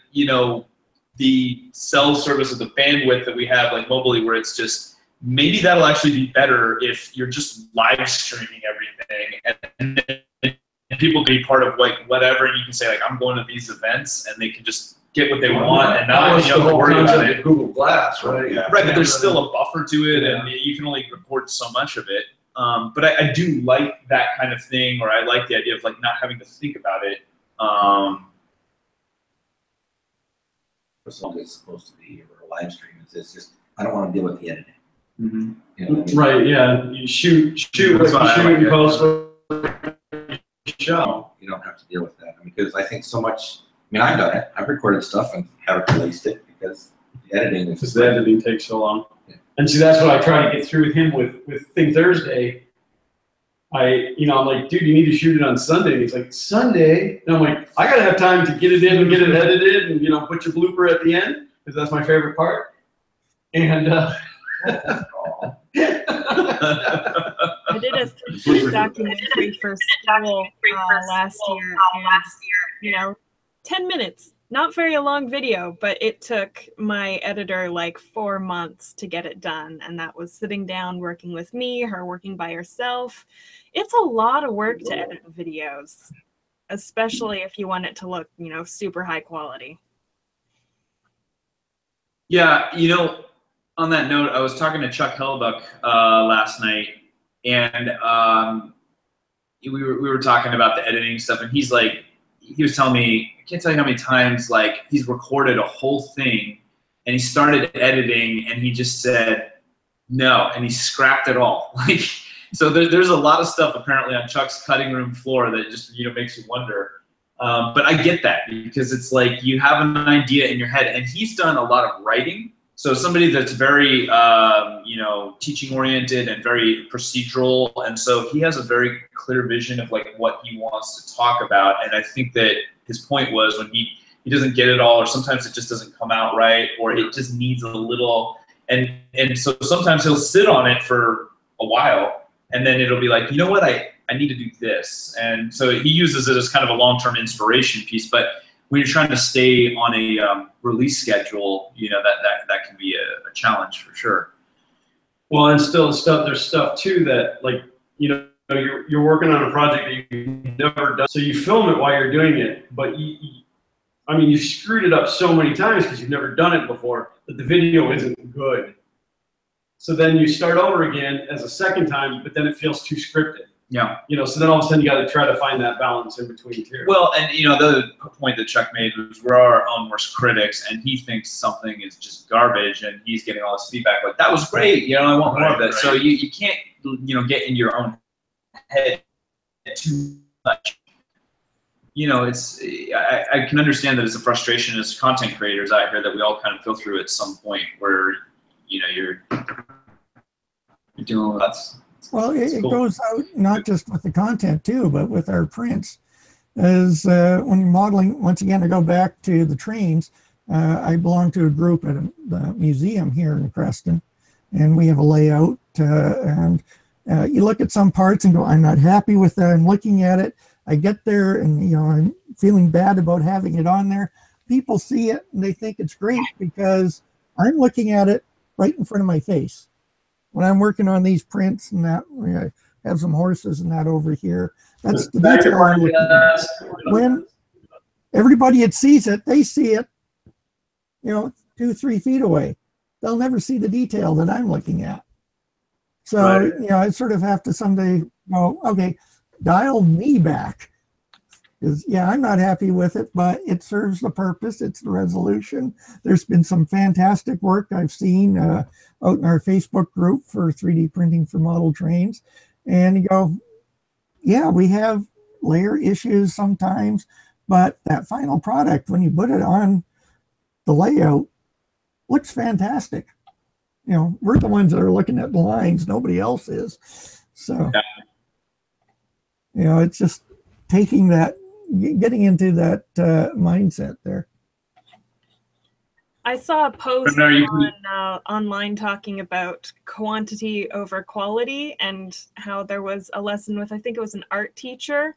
the cell service or the bandwidth that we have, like mobily, where it's just, maybe that'll actually be better if you're just live streaming everything, and then people can be part of, like, whatever. You can say, like, I'm going to these events, and they can just get what they want, and not have to worry about it. Google Glass, right? Yeah. Right, but there's still a buffer to it, and you can only record so much of it. But I do like that kind of thing, or I like the idea of like not having to think about it. It's supposed to be or a live stream. It's just I don't want to deal with the editing. Mm-hmm. Right? Yeah. You shoot and post. Show. You don't have to deal with that because I think so much. I mean, I've done it. I've recorded stuff and haven't released it because the editing is the editing takes so long. Yeah. And see, that's what I try to get through with him with Thing Thursday. I'm like, dude, you need to shoot it on Sunday. And he's like, Sunday? And I'm like, I gotta have time to get it in and get it edited and put your blooper at the end because that's my favorite part. And I did a 3D documentary for school last year, and, you know, 10 minutes. Not very long video, but it took my editor like 4 months to get it done. And that was sitting down, working with me, her working by herself. It's a lot of work to edit videos, especially if you want it to look, you know, super high quality. Yeah, you know, on that note, I was talking to Chuck Hellebuck last night, and we were talking about the editing stuff, and he's like, he was telling me, I can't tell you how many times, like, he's recorded a whole thing and he started editing and he just said no, and he scrapped it all. Like, so there's a lot of stuff apparently on Chuck's cutting room floor that just, you know, makes you wonder. But I get that, because it's like you have an idea in your head, and he's done a lot of writing. So somebody that's very, you know, teaching oriented and very procedural. And so he has a very clear vision of like what he wants to talk about. And I think that his point was when he doesn't get it all, or sometimes it just doesn't come out right, or it just needs a little, and so sometimes he'll sit on it for a while, and then it'll be like, you know what, I need to do this. And so he uses it as kind of a long-term inspiration piece. But when you're trying to stay on a release schedule, you know, that can be a challenge for sure. Well, and still there's stuff too that, like, you know, you're working on a project that you've never done, so you film it while you're doing it, but I mean, you screwed it up so many times because you've never done it before that the video isn't good. So then you start over again as a second time, but then it feels too scripted. Yeah. You know, so then all of a sudden you got to try to find that balance in between two. Well, and you know, the other point that Chuck made was we're our own worst critics, and he thinks something is just garbage, and he's getting all this feedback like, that was great, you know, I want more of it. Right. So you can't, you know, get in your own head too much. You know, it's, I can understand that it's a frustration as content creators out here that we all kind of go through at some point where, you know, you're doing that's. Well, it cool. Goes out not just with the content too, but with our prints. As when you're modeling, once again, I go back to the trains. I belong to a group at the museum here in Creston, and we have a layout. And you look at some parts and go, I'm not happy with that. I'm looking at it. I get there, and you know, I'm feeling bad about having it on there. People see it and they think it's great because I'm looking at it right in front of my face. When I'm working on these prints and that, I have some horses and that over here. That's the detail I'm looking at. When everybody that sees it, they see it, you know, 2-3 feet away. They'll never see the detail that I'm looking at. So, right. You know, I sort of have to someday go, okay, dial me back. Because, yeah, I'm not happy with it, but it serves the purpose. It's the resolution. There's been some fantastic work I've seen out in our Facebook group for 3D printing for model trains. And you go, yeah, we have layer issues sometimes, but that final product, when you put it on the layout, looks fantastic. You know, we're the ones that are looking at the lines. Nobody else is. So, you know, it's just taking that, getting into that mindset there. I saw a post on, online talking about quantity over quality, and how there was a lesson with, I think it was an art teacher,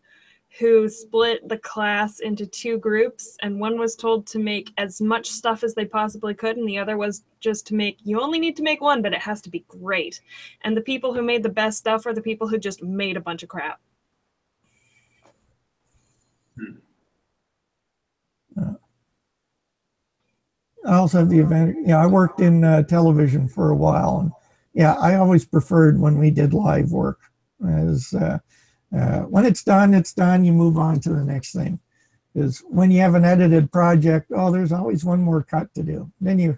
who split the class into 2 groups, and one was told to make as much stuff as they possibly could, and the other was just to make, you only need to make 1, but it has to be great. And the people who made the best stuff are the people who just made a bunch of crap. I also have the advantage, yeah, I worked in television for a while, and yeah, I always preferred when we did live work. As when it's done, you move on to the next thing. Because when you have an edited project, oh, there's always one more cut to do. Then you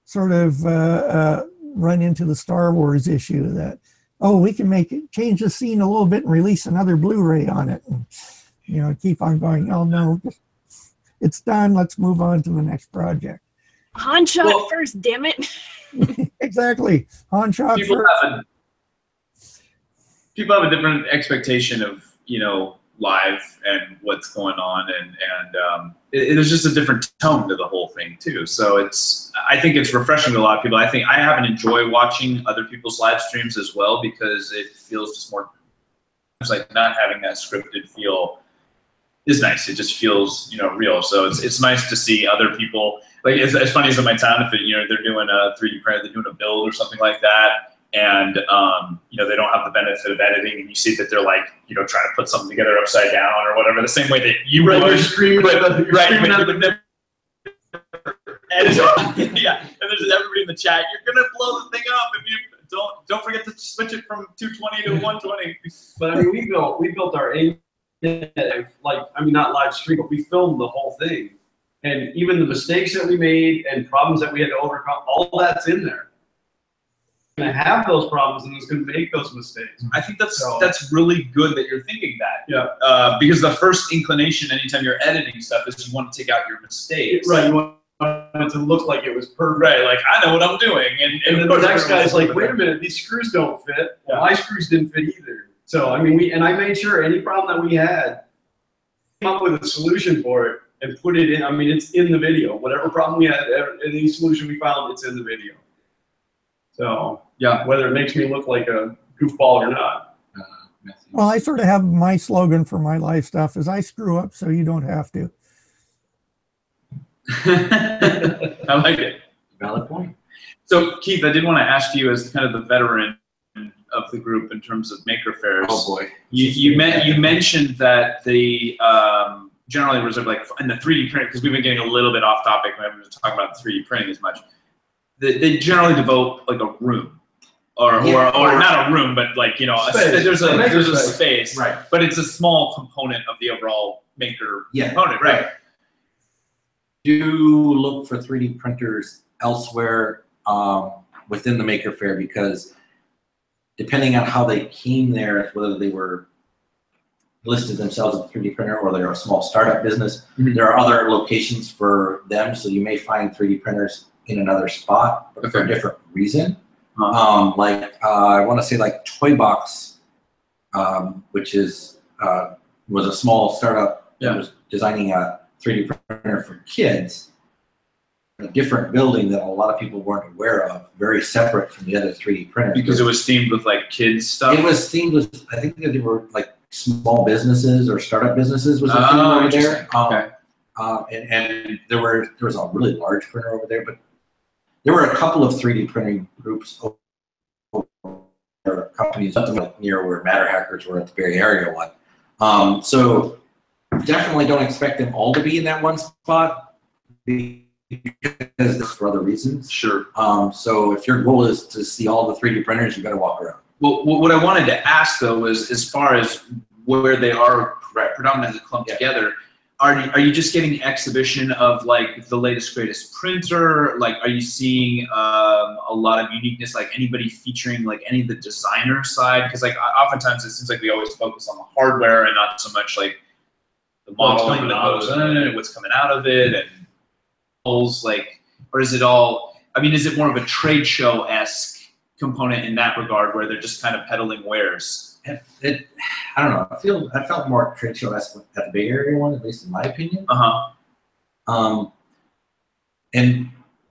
sort of run into the Star Wars issue that, oh, we can change the scene a little bit and release another Blu-ray on it. And, you know, keep on going. Oh no, it's done. Let's move on to the next project. Han shot first, damn it. Exactly. Han shot first. People have a different expectation of, you know, live and what's going on, and there's just a different tone to the whole thing too. So I think it's refreshing to a lot of people. I happen to enjoy watching other people's live streams as well, because it feels just more, it's like not having that scripted feel is nice. It just feels, you know, real. So it's nice to see other people, like as funny as in my town, if it, you know, they're doing a 3D print, they're doing a build or something like that, and you know, they don't have the benefit of editing, and you see that they're like, you know, trying to put something together upside down or whatever, the same way that you would. You're screaming at the, right, yeah, and there's everybody in the chat. You're gonna blow the thing up if you don't forget to switch it from 220 to 120. But I mean, we built our like, I mean, not live stream, but we filmed the whole thing, and even the mistakes that we made and problems that we had to overcome, all that's in there. Going to have those problems and it's going to make those mistakes. I think that's really good that you're thinking that. Yeah. Because the first inclination anytime you're editing stuff is you want to take out your mistakes. Right. You want it to look like it was perfect. Right. Like, I know what I'm doing. And then the next guy's like, wait a minute, these screws don't fit. Well, my screws didn't fit either. So, I mean, I made sure any problem that we had, came up with a solution for it and put it in. I mean, it's in the video. Whatever problem we had, any solution we found, it's in the video. So, yeah, whether it makes me look like a goofball or not. Well, I sort of have my slogan for my life stuff is I screw up so you don't have to. I like it. Valid point. So, Keith, I did want to ask you, as kind of the veteran of the group in terms of maker fairs. Oh boy. You mentioned that the generally reserved, like in the 3D print, because we've been getting a little bit off topic. We haven't been talking about 3D printing as much. They generally devote like a room, or not a room, but like, you know, there's a space, right? But it's a small component of the overall maker component, right? Do look for 3D printers elsewhere within the maker fair, because depending on how they came there, whether they were listed themselves as a 3D printer or they're a small startup business, there are other locations for them. So you may find 3D printers in another spot, but for a different reason. Like I want to say like Toy Box, which is was a small startup that was designing a 3D printer for kids. A different building that a lot of people weren't aware of, very separate from the other 3D printers. Because it was themed with like kids stuff? It was themed with, I think that they were like small businesses or startup businesses was the theme over there. And there was a really large printer over there, but there were a couple of 3D printing groups or companies up like near where Matter Hackers were at the Bay Area one. So definitely don't expect them all to be in that one spot, because for other reasons. Sure. So if your goal is to see all the 3D printers, you got to walk around. Well, what I wanted to ask though was, as far as where they are predominantly clumped together, are you just getting exhibition of like the latest greatest printer? Like, are you seeing a lot of uniqueness? Like anybody featuring like any of the designer side? Because like oftentimes it seems like we always focus on the hardware and not so much like the modeling that goes in and what's coming out of it and like, or is it all, I mean, is it more of a trade show-esque component in that regard where they're just kind of peddling wares? I don't know. I felt more trade show-esque at the Bay Area one, at least in my opinion. And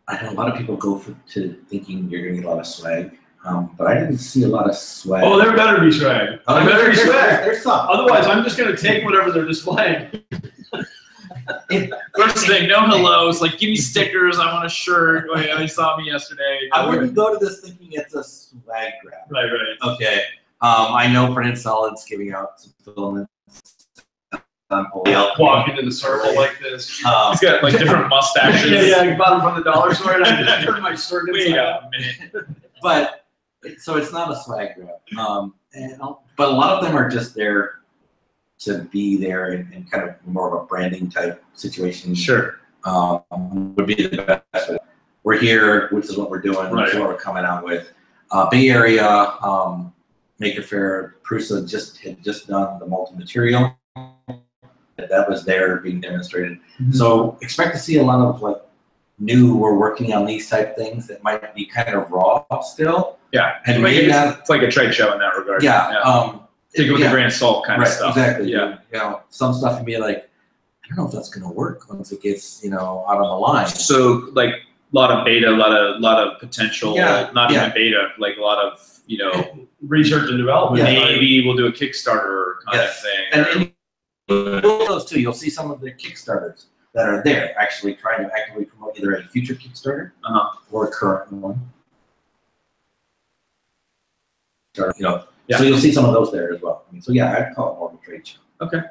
I know a lot of people go to thinking you're going to get a lot of swag, but I didn't see a lot of swag. Oh, there better be swag. There better be swag. There's some. Otherwise, I'm just going to take whatever they're displaying. First thing, no hellos. Like, give me stickers. I want a shirt. Oh, yeah, you saw me yesterday. I wouldn't go to this thinking it's a swag grab. Right. Okay. I know Printed Solid's giving out some filaments. Walking in a circle like this. He's got like different mustaches. Yeah. I bought them from the dollar store and I just turned my shirt inside. Wait a minute. But so it's not a swag grab. But a lot of them are just there to be there in kind of more of a branding type situation. Sure. Would be the best. We're here, which is what we're doing, which is what we're coming out with. Bay Area Maker Faire, Prusa had just done the multi-material. That was there being demonstrated. So expect to see a lot of like new, we're working on these type things that might be kind of raw still. Yeah. And it's like a trade show in that regard. Yeah. take it with a grain of salt kind of stuff. Exactly. Yeah. You know, some stuff can be like, I don't know if that's going to work once it gets, you know, out on the line. So like a lot of beta, a lot of potential, not even beta, like a lot of, you know, research and development. Maybe we'll do a Kickstarter kind of thing. And those too, you'll see some of the Kickstarters that are there actually trying to actively promote either a future Kickstarter or a current one. You know, so you'll see some of those there as well. I mean, so yeah, I'd call it more of a trade show. Okay.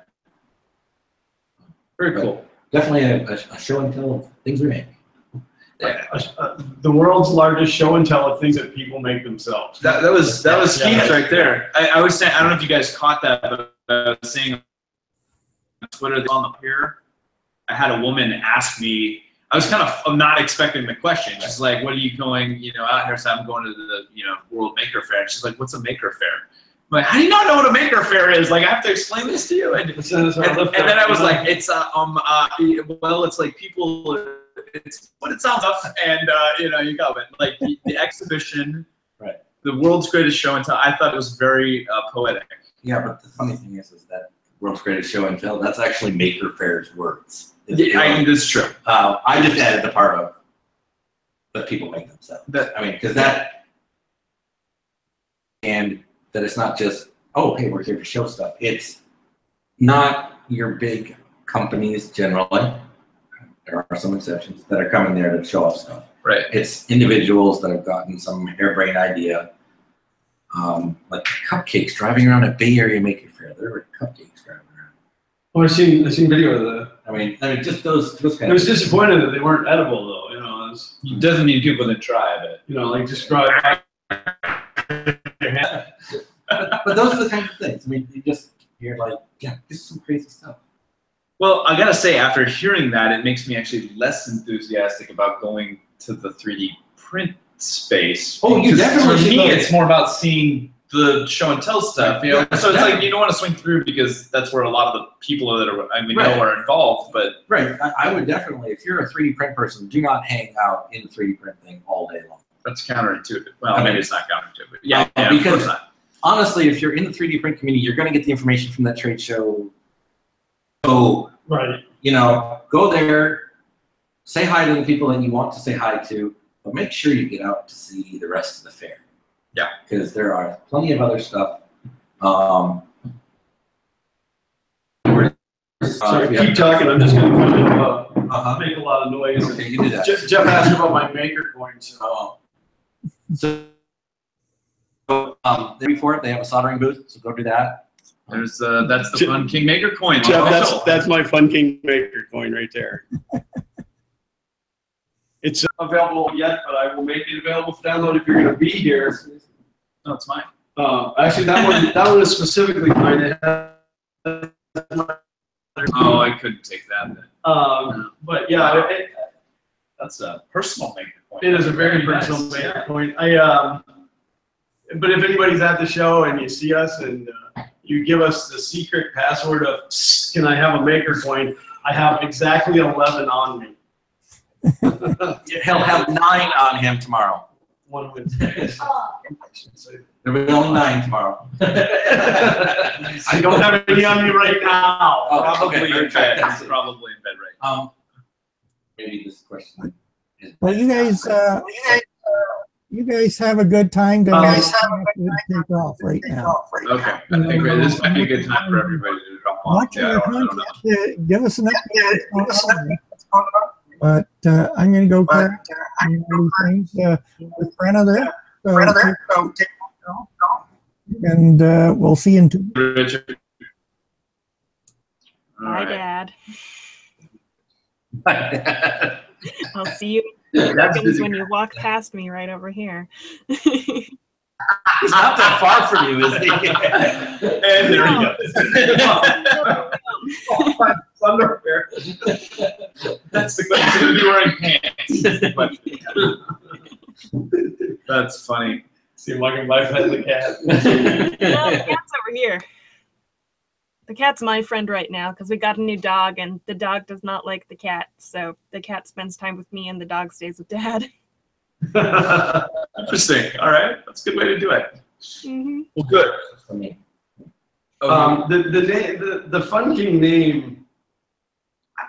Very cool. Definitely a show and tell of things we make. The world's largest show and tell of things that people make themselves. That was Keith right there. I was saying, I don't know if you guys caught that, but I was saying on Twitter on the pier, I had a woman ask me. I was kind of not expecting the question. She's like, "What are you going, you know, out here?" So I'm going to the, you know, World Maker Faire. And she's like, "What's a Maker Faire?" I'm like, "How do you not know what a Maker Faire is? Like, I have to explain this to you." And then I was like, "It's well, it's like people. It's what it sounds like, and you know, you got it. Like the exhibition, right? The world's greatest show and tell. I thought it was very poetic. Yeah, but the funny thing is that world's greatest show and tell. That's actually Maker Faire's words. Yeah, that's true. I just added the part of that people make themselves. I mean, because that, and that it's not just, oh, hey, we're here to show stuff. It's not your big companies generally. There are some exceptions that are coming there to show off stuff. Right. It's individuals that have gotten some harebrained idea, like cupcakes driving around a Bay Area Maker Faire. There were cupcakes driving around. Oh, I seen video of that. I mean, just those kind I was disappointed that they weren't edible though. You know, it doesn't mean people didn't try, but you know, like just drive. But those are the kinds of things. I mean, you're like, yeah, this is some crazy stuff. Well, I gotta say, after hearing that, it makes me actually less enthusiastic about going to the 3D print space. Oh, you definitely for should. Me, it's more about seeing the show and tell stuff. You know, so it's like you don't want to swing through because that's where a lot of the people that are know are involved. But I would definitely, if you're a 3D print person, do not hang out in the 3D print thing all day long. That's counterintuitive. Well, maybe it's not counterintuitive, but yeah, because honestly, if you're in the 3D print community, you're going to get the information from that trade show. So, you know, go there, say hi to the people that you want to say hi to, but make sure you get out to see the rest of the fair. Yeah. Because there are plenty of other stuff. Sorry, keep talking. I'm just going to make a lot of noise. Okay, you do that. Jeff asked about my maker coins. So before it, they have a soldering booth, so go do that. There's that's the Fun King Maker coin. Jeff, that's my Fun King Maker coin right there. It's available yet, but I will make it available for download if you're going to be here. No, it's mine. Actually, that one is specifically mine. Oh, I couldn't take that then. But yeah, that's a personal maker coin. It is a very personal maker coin. But if anybody's at the show and you see us and you give us the secret password of "Can I have a maker coin?" I have exactly 11 on me. He'll have 9 on him tomorrow. One Wednesday. There will be only 9 tomorrow. I don't have any on me right now. Oh, probably okay. in bed. That's probably in bed right now. Maybe this question is. Well, you guys have a good time. Take off right now. Okay, I think this might be a good time for everybody to drop off. Watch your content. Give us an update. But I'm going to go clear things with Brenna there. And we'll see you in 2 weeks. Bye, Dad. I'll see you in seconds when you walk past me right over here. He's not that far from you, is he? And there he goes. Underwear. That's the question. He's going to be wearing pants. That's funny. See, my wife has the cat. No, the cat's over here. The cat's my friend right now because we got a new dog and the dog does not like the cat. So the cat spends time with me and the dog stays with Dad. Interesting. All right. That's a good way to do it. Mm-hmm. Well, good. The Fun King name,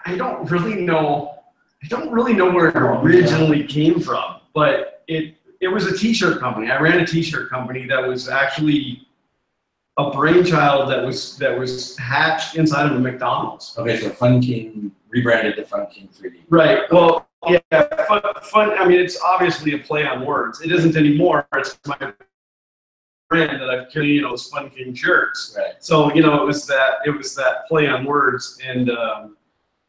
I don't really know. I don't really know where it originally came from, but it was a T-shirt company. I ran a T-shirt company that was actually a brainchild that was hatched inside of a McDonald's. Okay, so Fun King rebranded to Fun King 3D. Right. Well, yeah. Fun. I mean, it's obviously a play on words. It isn't anymore. It's my brand that I've carried. Those Fun King shirts. Right. So it was that play on words, and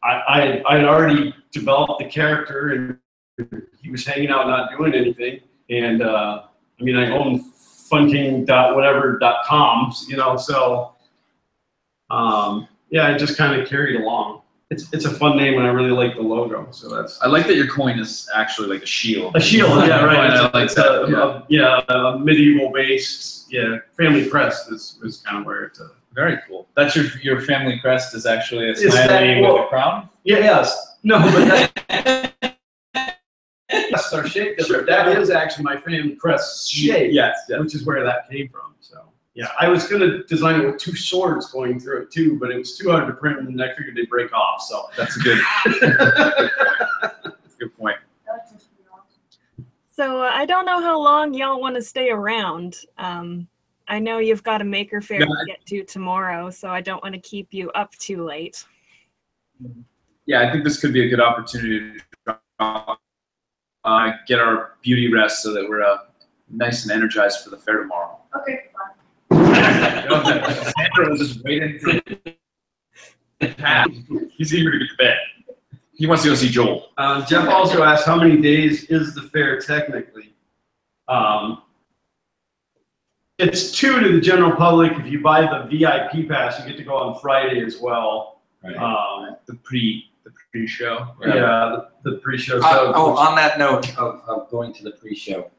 I had already developed the character, and he was hanging out, not doing anything, and I mean, I own funking.whatever.com, so yeah, I just kind of carried along. It's a fun name, and I really like the logo. So that's. I like that your coin is actually like a shield. A shield, yeah, right. It's a medieval-based, family crest is kind of where it's. Very cool. That's your family crest is actually a smiley with a crown. Yeah. Yes. No, but that's our shape. That is actually my family crest shape. Yes. Which is where that came from. So. Yeah, I was gonna design it with two swords going through it too, but it was too hard to print, and I figured they'd break off. So that's a good. That's a good point. So I don't know how long y'all want to stay around. I know you've got a maker fair to get to tomorrow, so I don't want to keep you up too late. Yeah, I think this could be a good opportunity to get our beauty rest so that we're nice and energized for the fair tomorrow. Okay, fine. Xander was just waiting for he's eager to get to bed. He wants to go see Joel. Jeff also asked, how many days is the fair technically? It's 2 to the general public. If you buy the VIP pass, you get to go on Friday as well. Right. The pre-show. Yeah, the pre-show. On that note of going to the pre-show,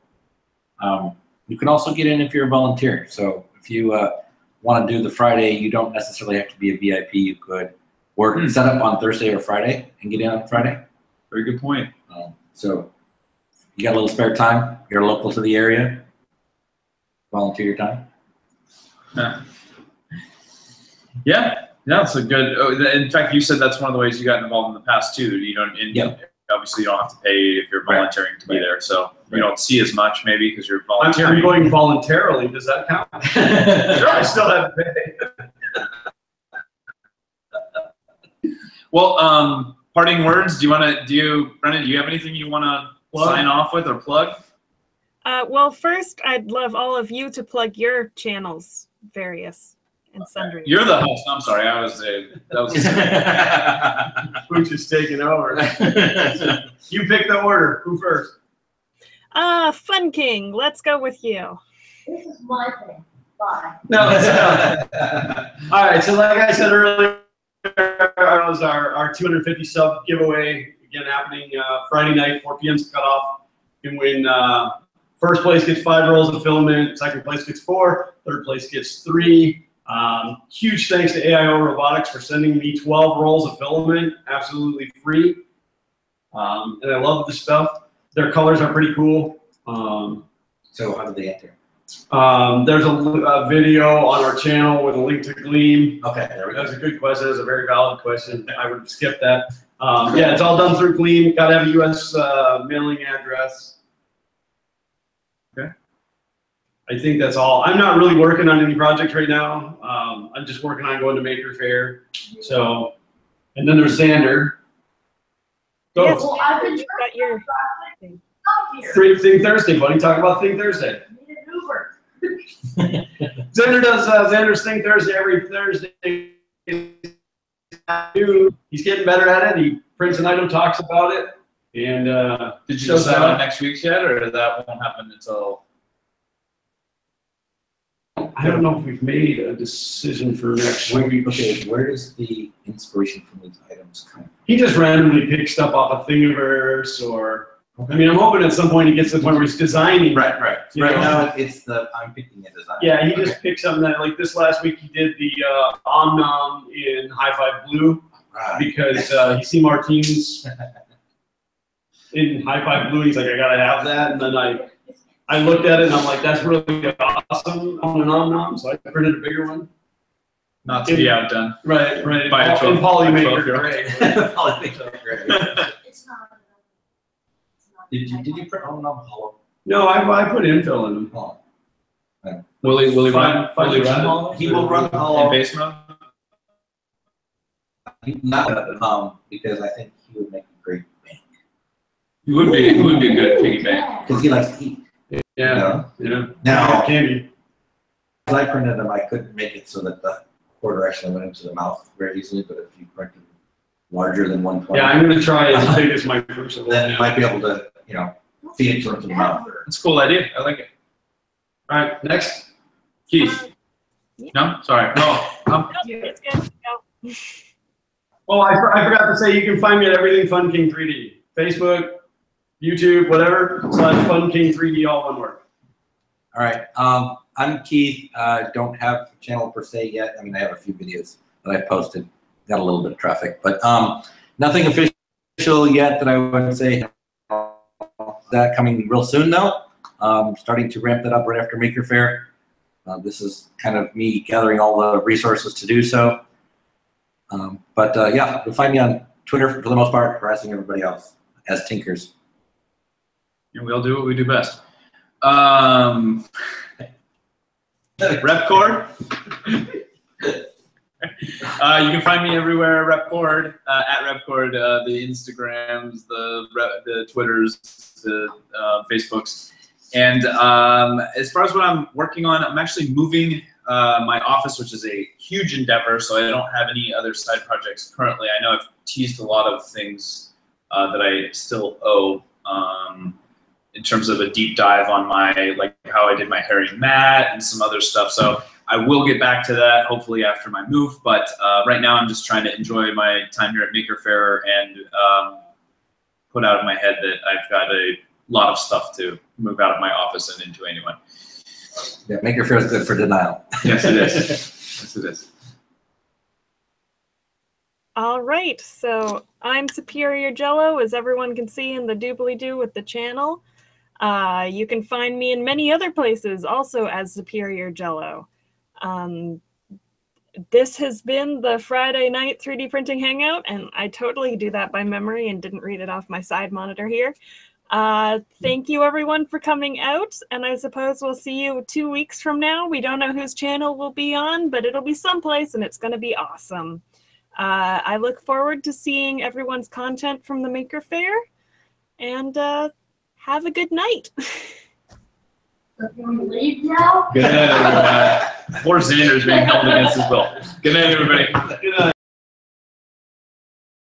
you can also get in if you're a volunteer. So if you want to do the Friday, you don't necessarily have to be a VIP. You could work set up on Thursday or Friday and get in on Friday. Very good point. So you got a little spare time, you're local to the area, volunteer your time. Yeah, it's a good. In fact, you said that's one of the ways you got involved in the past too. You don't. Obviously, you don't have to pay if you're volunteering to be there, so you don't see as much maybe because you're volunteering. I'm going voluntarily. Does that count? Sure, I still have to pay. Well, parting words. Brendan? Do you have anything you want to sign off with or plug? Well, first, I'd love all of you to plug your channels, various and sundry. You're the host. I'm sorry, Pooch is taking over. You pick the order. Who first? Fun King. Let's go with you. This is my thing. Bye. No. All right. So, like I said earlier, it was our 250 sub giveaway again happening Friday night, 4 p.m. cutoff. You can win. First place gets 5 rolls of filament. Second place gets 4. Third place gets 3. Huge thanks to AIO Robotics for sending me 12 rolls of filament, absolutely free. And I love the stuff. Their colors are pretty cool. So how do they enter? There's a video on our channel with a link to Gleam. Okay, there we go. That's a good question. That's a very valid question. I would skip that. Yeah, it's all done through Gleam. Got to have a U.S. Mailing address. Okay. I think that's all. I'm not really working on any projects right now. I'm just working on going to Maker Fair. So, and then there's Xander. Go. Yes, Well, I've been you've got your thing. Come here. Think Thursday, buddy. Talk about Think Thursday. Need an Uber. Xander does Xander's Think Thursday every Thursday. He's getting better at it. He prints an item, talks about it, and did you decide on next week's yet, or that won't happen until? I don't know if we've made a decision for next week. Okay, where does the inspiration from these items come from? He just randomly picks stuff off of Thingiverse, or I mean, I'm hoping at some point he gets to the point where he's designing. Right. Right now, it's I'm picking a design. Yeah, he just picks something that, like this last week, he did the Omnom in High Five Blue because he seen Martinez in High Five Blue. He's like, I gotta have that, and then I looked at it and I'm like, that's really awesome on an Omnom, so I printed a bigger one. Not to be outdone. Right. By a 12 Polymaker, right. It's not. Did you print all of them hollow? No, I put infill in them. Oh. Will he run? Fine, Will he fine. run all? He will run in hollow. base mode. Not because I think he would make a great bank. He would be a good piggy bank. Because he likes to eat. Yeah. Now, candy. as I printed them, I couldn't make it so that the quarter actually went into the mouth very easily, but if you printed larger than 120, Yeah, I'm gonna try as big as my crucible. then you might be able to, feed it to the mouth. That's a cool idea. I like it. All right, next. Keith. No, sorry. No. It's good. Go. Oh, I forgot to say you can find me at Everything Fun King 3D. Facebook, YouTube, whatever, /Fun King 3D, all one word. All right. I'm Keith. Don't have a channel per se yet. I mean, I have a few videos that I've posted. Got a little bit of traffic, but nothing official yet that I would say. That coming real soon though. Starting to ramp that up right after Maker Faire. This is kind of me gathering all the resources to do so. Yeah, you'll find me on Twitter for the most part, harassing everybody else as Tinkers. And we'll do what we do best. Repkord. You can find me everywhere. Repkord, at Repkord, the Instagrams, the Twitters, the Facebooks. And as far as what I'm working on, I'm actually moving my office, which is a huge endeavor, so I don't have any other side projects currently. I know I've teased a lot of things that I still owe in terms of a deep dive on how I did my hairy mat and some other stuff. So I will get back to that hopefully after my move, but right now I'm just trying to enjoy my time here at Maker Faire and put out of my head that I've got a lot of stuff to move out of my office and into anyway. Yeah, Maker Faire is good for denial. Yes, it is. Yes, it is. All right, so I'm superiorjello, as everyone can see in the doobly-doo with the channel. You can find me in many other places also as superiorjello. This has been the Friday night 3D printing hangout, and I totally do that by memory and didn't read it off my side monitor here. Thank you everyone for coming out, and I suppose we'll see you 2 weeks from now. We don't know whose channel we'll be on, but it'll be someplace and it's going to be awesome. I look forward to seeing everyone's content from the Maker Faire, and have a good night. Can we leave now? Good night, everybody. Poor Xander's being held against his will. Good night, everybody. Good night.